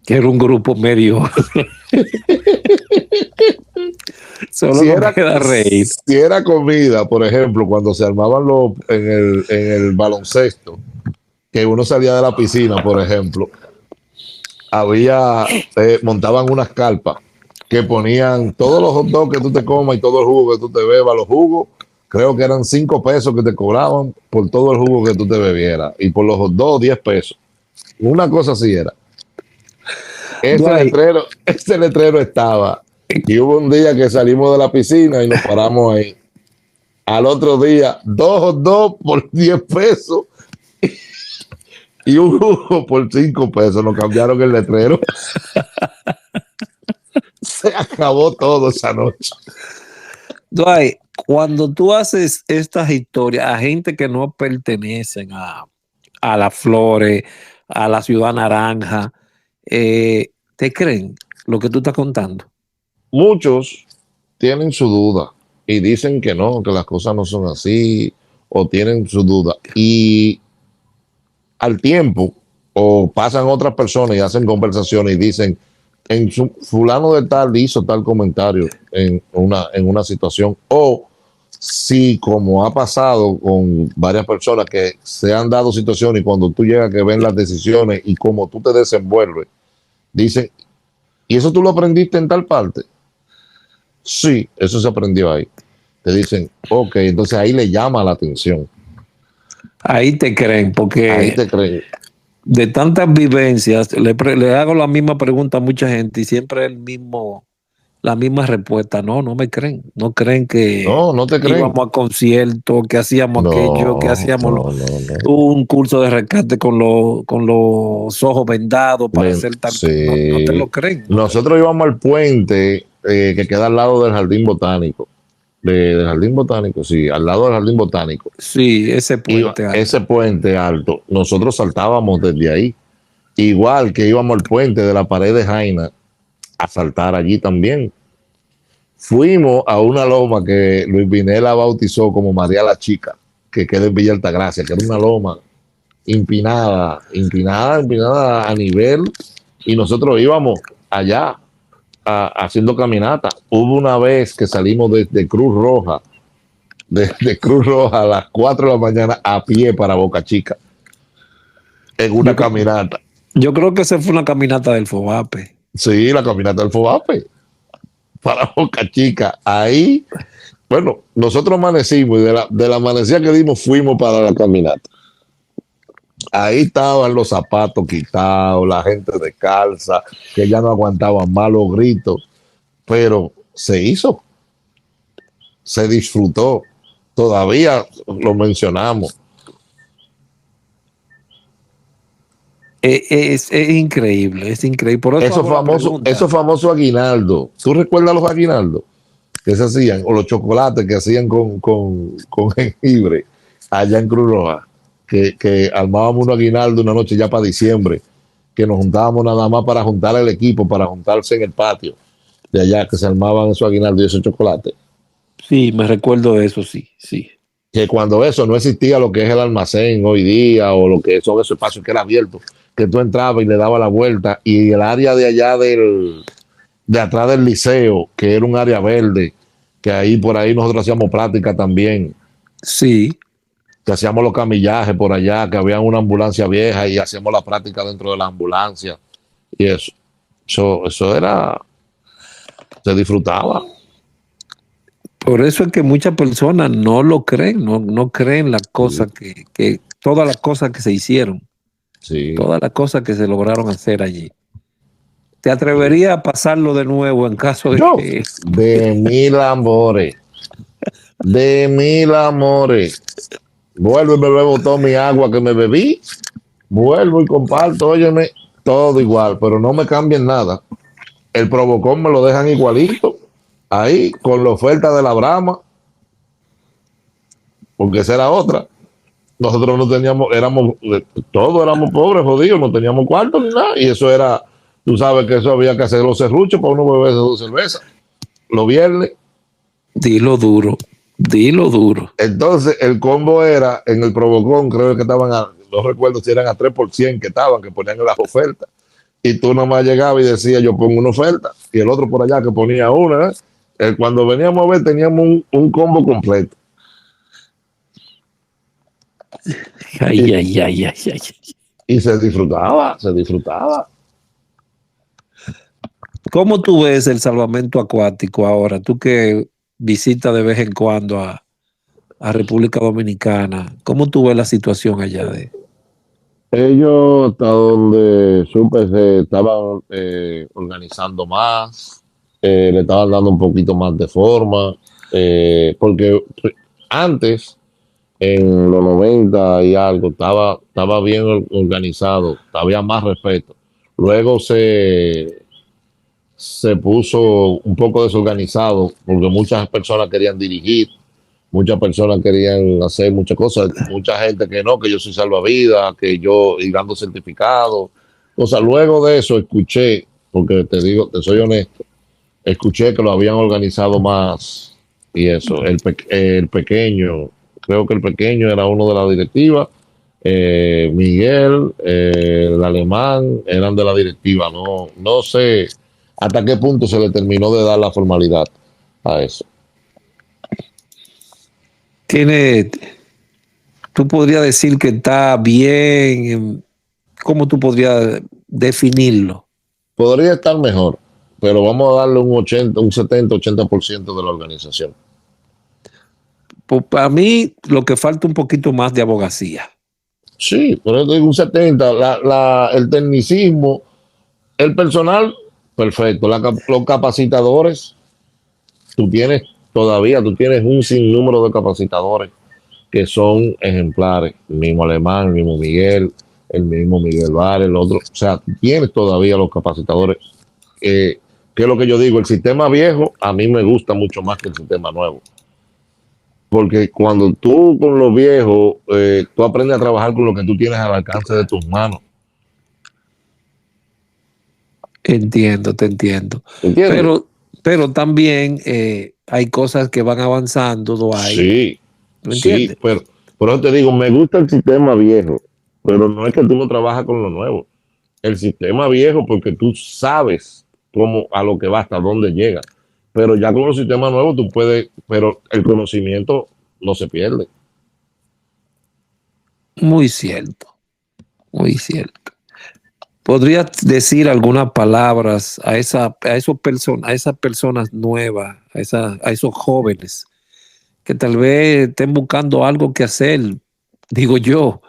Que era un grupo medio. Solo
Si
nos
era,
queda reír.
si era comida, por ejemplo, cuando se armaban en el baloncesto, que uno salía de la piscina, por ejemplo, montaban unas carpas que ponían todos los hot dogs que tú te comas y todo el jugo que tú te bebas, los jugos, creo que eran 5 pesos que te cobraban por todo el jugo que tú te bebieras y por los hot dogs 10 pesos. Una cosa así era.
Dwight,
Ese letrero estaba. Y hubo un día que salimos de la piscina y nos paramos ahí. Al otro día, 2 hot dogs por 10 pesos y un jugo por 5 pesos. Nos cambiaron el letrero. Se acabó todo esa noche.
Dwight, cuando tú haces estas historias a gente que no pertenecen a las flores, a la ciudad naranja, ¿te creen lo que tú estás contando?
Muchos tienen su duda y dicen que no, que las cosas no son así o tienen su duda. Y al tiempo, o pasan otras personas y hacen conversaciones y dicen, fulano de tal hizo tal comentario en una situación, o si como ha pasado con varias personas que se han dado situaciones y cuando tú llegas que ven las decisiones y cómo tú te desenvuelves, dicen, ¿y eso tú lo aprendiste en tal parte? Sí, eso se aprendió ahí. Te dicen, ok, entonces ahí le llama la atención.
Ahí te creen,
Ahí
porque
te creen.
de tantas vivencias, le hago la misma pregunta a mucha gente y siempre la misma respuesta. No, no me creen. No creen que
No, no te creen.
íbamos a conciertos, que hacíamos aquello, que
No,
hacíamos
no, no, no.
un curso de rescate con los ojos vendados para
Ven,
hacer tal. No, no te lo
sí.
creen. No te lo
Nosotros íbamos al puente que queda al lado del jardín botánico. Del jardín botánico, sí, al lado del jardín botánico.
Sí, ese
Iba
puente alto.
ese puente alto, nosotros saltábamos desde ahí. Igual que íbamos al puente de la pared de Jaina a saltar allí también. Fuimos a una loma que Luis Vinela bautizó como María la Chica, que queda en Villa Altagracia, que era una loma empinada, empinada, empinada a nivel, y nosotros íbamos allá haciendo caminata. Hubo una vez que salimos desde Cruz Roja, desde Cruz Roja a las 4 de la mañana a pie para Boca Chica, en una
Yo,
caminata.
yo creo que esa fue una caminata del FOBAPE.
Sí, la caminata del Fobape para Boca Chica. Ahí, bueno, nosotros amanecimos y de la amanecida que dimos fuimos para la caminata. Ahí estaban los zapatos quitados, la gente descalza, que ya no aguantaban más los gritos, pero se hizo, se disfrutó. Todavía lo mencionamos.
Es increíble, es increíble. Por eso hago la pregunta.
Esos famosos aguinaldos. ¿Tú recuerdas los aguinaldos que se hacían? O los chocolates que hacían con jengibre allá en Cruz Roja. Que armábamos un aguinaldo una noche ya para diciembre, que nos juntábamos nada más para juntar el equipo, para juntarse en el patio de allá, que se armaban esos aguinaldos y esos chocolates.
Sí, me recuerdo de eso, sí, sí.
Que cuando eso no existía lo que es el almacén hoy día o lo que son esos espacios que era abierto, que tú entrabas y le dabas la vuelta y el área de allá de atrás del liceo, que era un área verde, que ahí por ahí nosotros hacíamos práctica también,
Sí,
que hacíamos los camillajes por allá, que había una ambulancia vieja y hacíamos la práctica dentro de la ambulancia y eso era, se disfrutaba.
Por eso es que muchas personas no lo creen, no creen las cosas que todas las cosas que se hicieron,
Sí,
todas las cosas que se lograron hacer allí. ¿Te
sí.
atreverías a pasarlo de nuevo en caso de
Yo,
que...
de mil amores. Vuelvo y me bebo toda mi agua que me bebí. Vuelvo y comparto, óyeme, todo igual, pero no me cambien nada. El provocón me lo dejan igualito, ahí, con la oferta de la Brahma, porque esa era otra. Nosotros no teníamos, todos éramos pobres, jodidos, no teníamos cuarto ni nada, y eso era, tú sabes que eso había que hacer los serruchos para uno beber dos cervezas, los viernes.
Dilo duro, dilo duro.
Entonces, el combo era, en el provocón, creo que estaban, no recuerdo si eran a 3% que estaban, que ponían en las ofertas. Y tú nomás llegabas y decías, yo pongo una oferta, y el otro por allá que ponía una. Cuando veníamos a ver, teníamos un combo completo.
Ay,
Y,
ay, ay, ay, ay.
y se disfrutaba, se disfrutaba.
¿Cómo tú ves el salvamento acuático ahora? Tú que visitas de vez en cuando a República Dominicana, ¿cómo tú ves la situación allá de...
Ellos, hasta donde supe, se estaban organizando más, le estaban dando un poquito más de forma, porque antes, en los 90 y algo, estaba bien organizado, había más respeto. Luego se puso un poco desorganizado porque muchas personas querían dirigir, muchas personas querían hacer muchas cosas, mucha gente que no, que yo soy salvavidas, que yo, y dando certificados. O sea, luego de eso escuché, porque te digo, te soy honesto, escuché que lo habían organizado más y eso. El pequeño, creo que el pequeño era uno de la directiva, Miguel, el alemán, eran de la directiva. No sé hasta qué punto se le terminó de dar la formalidad a eso.
Tiene, tú podrías decir que está bien, ¿cómo tú podrías definirlo?
Podría estar mejor, pero vamos a darle un 80, un 70-80% de la organización.
Pues para mí lo que falta un poquito más de abogacía.
Sí, por eso digo un 70, el tecnicismo, el personal, perfecto. Los capacitadores, tú tienes un sinnúmero de capacitadores que son ejemplares. El mismo Alemán, el mismo Miguel Vare, el otro. O sea, tú tienes todavía los capacitadores. Que es lo que yo digo, el sistema viejo a mí me gusta mucho más que el sistema nuevo. Porque cuando tú con lo viejo, tú aprendes a trabajar con lo que tú tienes al alcance de tus manos.
Entiendo, te entiendo.
¿Entiendes?
Pero también hay cosas que van avanzando, Dwight.
Sí,
¿Me
sí,
entiendes?
pero por eso te digo, me gusta el sistema viejo, pero no es que tú no trabajas con lo nuevo. El sistema viejo porque tú sabes cómo a lo que va, hasta dónde llega. Pero ya con los sistemas nuevos tú puedes, pero el conocimiento no se pierde.
Muy cierto, muy cierto. ¿Podrías decir algunas palabras a esas personas nuevas, a esos jóvenes que tal vez estén buscando algo que hacer, digo yo,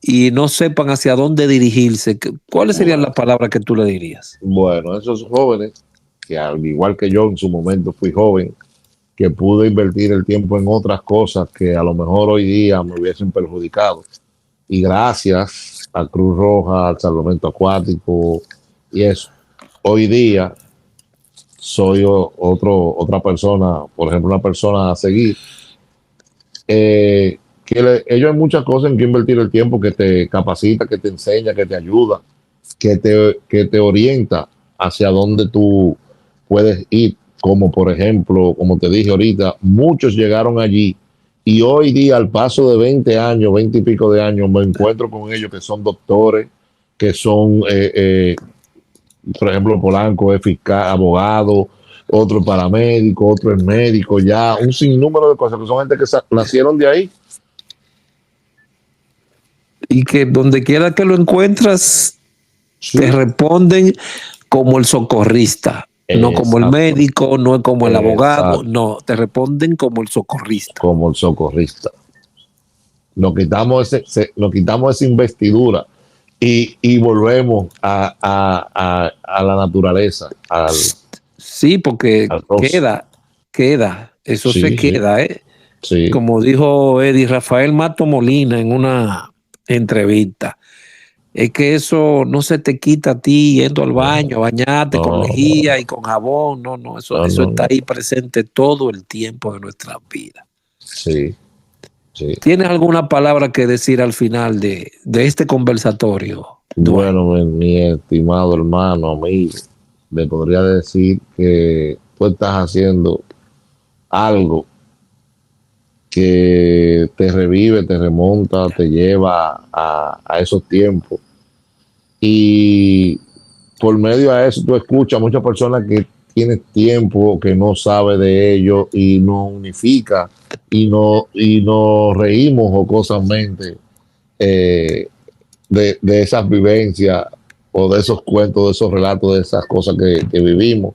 y no sepan hacia dónde dirigirse? ¿Cuáles serían
Bueno,
las palabras que tú le dirías?
bueno, esos jóvenes, que al igual que yo en su momento fui joven, que pude invertir el tiempo en otras cosas que a lo mejor hoy día me hubiesen perjudicado. Y gracias a Cruz Roja, al Salvamento Acuático y eso, hoy día soy otra persona, por ejemplo, una persona a seguir. Ellos hay muchas cosas en que invertir el tiempo que te capacita, que te enseña, que te ayuda, que te orienta hacia dónde tú puedes ir. Como por ejemplo, como te dije ahorita, muchos llegaron allí y hoy día, al paso de 20 años, 20 y pico de años, me encuentro con ellos que son doctores, que son, por ejemplo, Polanco es fiscal, abogado, otro paramédico, otro es médico, ya un sinnúmero de cosas, que son gente que nacieron de ahí.
Y que donde quiera que lo encuentras, te
Sí,
responden como el socorrista. No como el
Exacto,
médico, no es como el abogado,
exacto,
no, te responden como el socorrista.
como el socorrista. Nos quitamos esa investidura y volvemos a la naturaleza,
Sí, porque
al rostro.
eso se
Sí, sí,
queda, ¿eh?
sí.
Como dijo Eddie Rafael Mato Molina en una entrevista, es que eso no se te quita a ti yendo al baño, a
No,
bañarte con
no,
lejía y con jabón, no,
no,
eso
no,
está
no.
ahí presente todo el tiempo de nuestra vida.
Sí, sí.
¿Tienes alguna palabra que decir al final de este conversatorio, Dwight?
Bueno, mi estimado hermano, amigo, le podría decir que tú estás haciendo algo que te revive, te remonta, te lleva a esos tiempos. Y por medio de eso tú escuchas a muchas personas que tienen tiempo, que no sabe de ello y nos unifica y nos reímos jocosamente de esas vivencias o de esos cuentos, de esos relatos, de esas cosas que vivimos.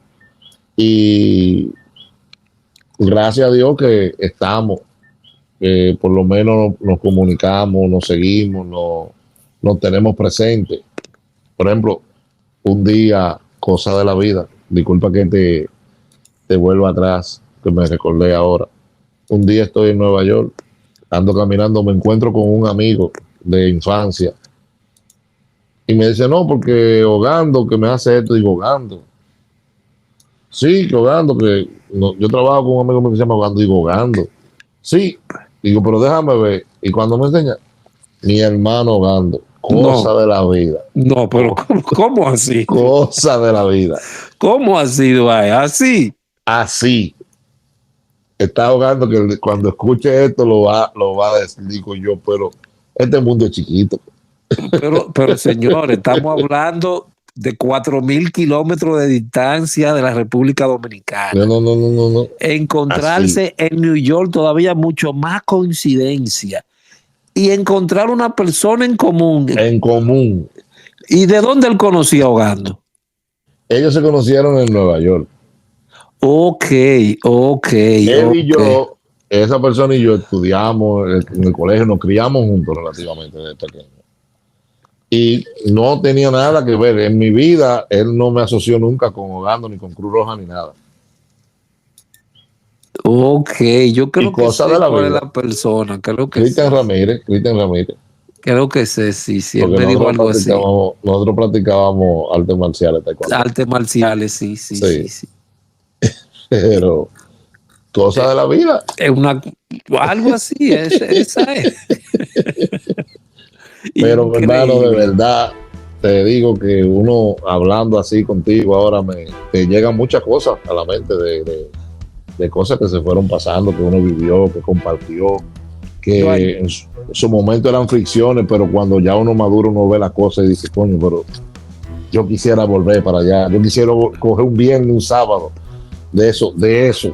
Y gracias a Dios que estamos, por lo menos nos comunicamos, nos seguimos, nos tenemos presentes. Por ejemplo, un día, cosa de la vida, disculpa que te vuelva atrás, que me recordé ahora. Un día estoy en Nueva York, ando caminando, me encuentro con un amigo de infancia y me dice, no, porque Hogando, que me hace esto, digo, Hogando. Sí, que Hogando, que no, yo trabajo con un amigo mío que se llama Hogando, digo, Hogando. Sí, digo, pero déjame ver. Y cuando me enseña, mi hermano Hogando, cosa
No,
de la vida,
no, pero ¿cómo así?
cosa de la vida.
¿Cómo así, Dwight? Así.
Así, está ahogando que cuando escuche esto lo va a decir, digo yo, pero este mundo es chiquito.
Pero señores, estamos hablando de 4.000 kilómetros de distancia de la República
No,
Dominicana.
no, no, no, no, no. Así,
Encontrarse en New York todavía mucho más coincidencia. Y encontrar una persona en común.
en común.
¿Y de dónde él conocía ahogando?
Ellos se conocieron en Nueva York.
Ok, ok,
Él y
ok.
yo, esa persona y yo estudiamos en el colegio, nos criamos juntos relativamente desde pequeño. Y no tenía nada que ver. En mi vida, él no me asoció nunca con Hogando, ni con Cruz Roja, ni nada.
Ok, yo
Y
creo que
cosas de
sé
la
cuál es
vida.
la persona, creo que
Cristian
sé.
Ramírez, Cristian Ramírez.
Creo que sé, sí, sí, él
Porque
me dijo algo así.
nosotros practicábamos artes marciales, taekwondo.
Artes marciales, sí, sí, sí,
Sí,
sí.
pero cosas de la vida.
Es algo así, esa es.
Pero mi hermano, de
Increíble.
verdad, te digo que uno hablando así contigo ahora te llegan muchas cosas a la mente de cosas que se fueron pasando, que uno vivió, que compartió,
Dwight,
que en su momento eran fricciones, pero cuando ya uno maduro uno ve las cosas y dice, coño, pero yo quisiera volver para allá, yo quisiera coger un viernes, un sábado, de eso.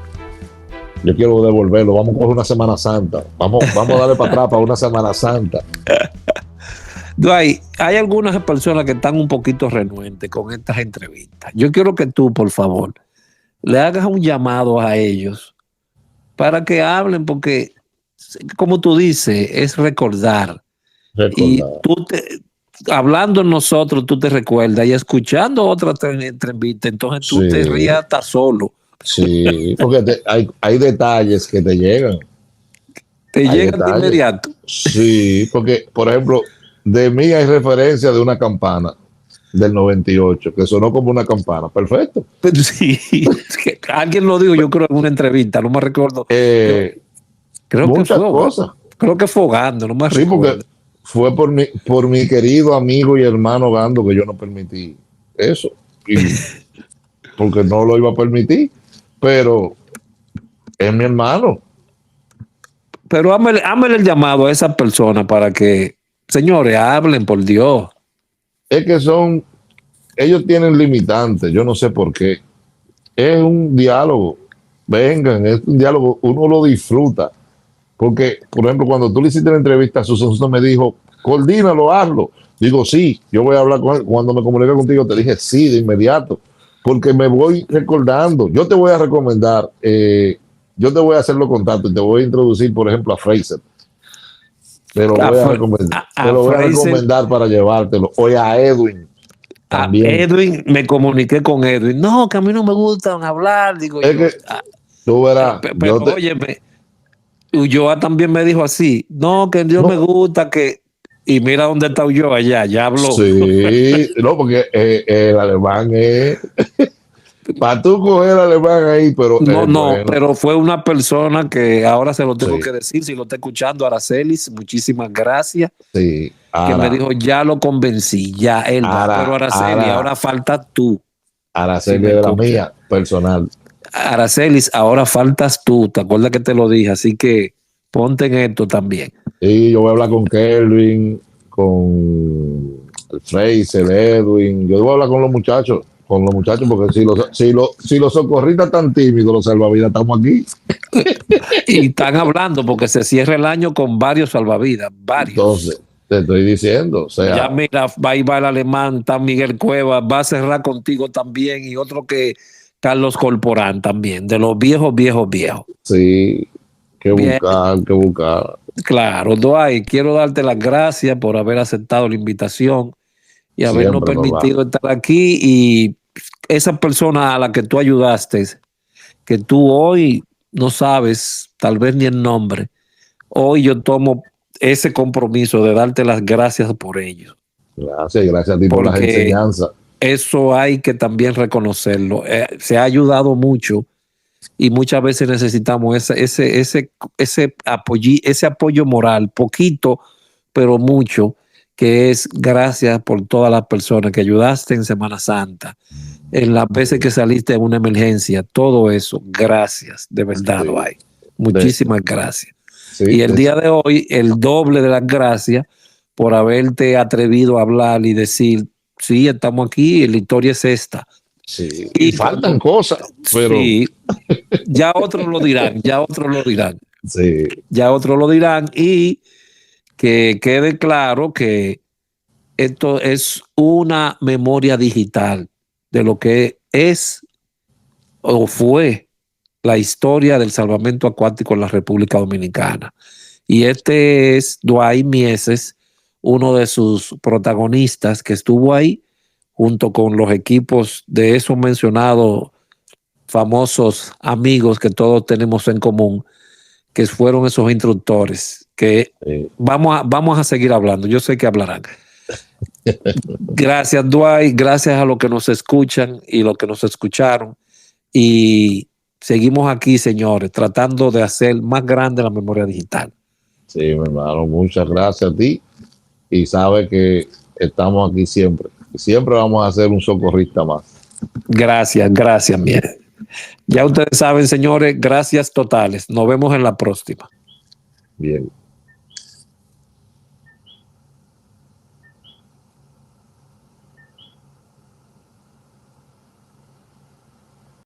Yo quiero devolverlo, vamos a coger una Semana Santa, vamos a darle para atrás para una Semana Santa.
Dwight, hay algunas personas que están un poquito renuentes con estas entrevistas. Yo quiero que tú, por favor, le hagas un llamado a ellos para que hablen, porque, como tú dices, es recordar. Y
Recordar.
hablando nosotros, tú te recuerdas, y escuchando otra entrevista, entonces tú te
Sí,
rías hasta solo.
sí, porque hay detalles que te llegan,
Te
hay
llegan de
detalles.
inmediato.
Sí, porque, por ejemplo, de mí hay referencia de una campana del 98 que sonó como una campana. Perfecto.
Pero sí, que alguien lo dijo, yo creo en una entrevista, no me recuerdo. Creo,
Eh,
creo que
muchas
fue
cosas.
creo que fue Hogando, no me
Sí, porque
recuerdo.
fue por mi querido amigo y hermano Gando que yo no permití eso. Y porque no lo iba a permitir, pero es mi hermano.
Pero hámele el llamado a esa persona para que, señores, hablen por Dios.
Es que ellos tienen limitantes, yo no sé por qué. Es un diálogo, vengan, es un diálogo, uno lo disfruta. Porque, por ejemplo, cuando tú le hiciste la entrevista a Susan me dijo, coordínalo, hazlo. Digo, sí, yo voy a hablar con él. Cuando me comuniqué contigo, te dije sí de inmediato. porque me voy recordando. Yo te voy a recomendar, yo te voy a hacer los contactos y te voy a introducir, por ejemplo, a Fraser. Te lo voy a recomendar. Te lo voy a recomendar para llevártelo. O a Edwin. También.
Edwin, me comuniqué con Edwin. No, que a mí no me gustan hablar, digo
es
yo.
Que tú verás.
Pero óyeme, Ulloa también me dijo así. No, que Dios me gusta, que. Y mira dónde está Ulloa allá, ya habló.
Sí, no, porque el alemán es. Para tú coger al alemán ahí, pero.
No,
bueno.
pero fue una persona que ahora se lo tengo que decir. Si lo está escuchando, Aracelis, muchísimas gracias.
Sí.
Que me dijo, ya lo convencí, ya él va. Pero Aracelis, ahora falta tú.
Aracelis de la mía, personal.
Aracelis, ahora faltas tú. ¿Te acuerdas que te lo dije? Así que ponte en esto también.
Sí, yo voy a hablar con Kelvin, con Fraser, Edwin. Yo voy a hablar con los muchachos, porque si los socorristas están tímidos, los salvavidas estamos aquí.
Y están hablando porque se cierra el año con varios salvavidas, varios.
Entonces, te estoy diciendo, o sea.
Ya mira, va el alemán, está Miguel Cuevas, va a cerrar contigo también y otro que Carlos Corporán también, de los viejos.
Sí, que buscar.
Claro, Dwight, quiero darte las gracias por haber aceptado la invitación y habernos permitido estar aquí. Y esa persona a la que tú ayudaste, que tú hoy no sabes, tal vez ni el nombre, hoy yo tomo ese compromiso de darte las gracias por ello.
Gracias a ti por las enseñanzas.
Eso hay que también reconocerlo. Se ha ayudado mucho y muchas veces necesitamos ese apoyo moral, poquito, pero mucho, que es gracias por todas las personas que ayudaste en Semana Santa, en las veces que saliste en una emergencia, todo eso, gracias, de verdad lo hay. Muchísimas gracias. Y el día de hoy, el doble de las gracias por haberte atrevido a hablar y decir, sí, estamos aquí y la historia es esta.
Sí, y faltan cosas, pero.
Sí, ya otros lo dirán,
Sí.
Ya otros lo dirán y que quede claro que esto es una memoria digital de lo que es o fue la historia del salvamento acuático en la República Dominicana. Y este es Dwight Mieses, uno de sus protagonistas que estuvo ahí junto con los equipos de esos mencionados famosos amigos que todos tenemos en común, que fueron esos instructores, que vamos a seguir hablando. Yo sé que hablarán. Gracias, Dwight. Gracias a los que nos escuchan y los que nos escucharon. Y seguimos aquí, señores, tratando de hacer más grande la memoria digital.
Sí, mi hermano, muchas gracias a ti. Y sabe que estamos aquí siempre. Siempre vamos a ser un socorrista más.
Gracias, mire. Ya ustedes saben, señores, gracias totales. Nos vemos en la próxima.
Bien.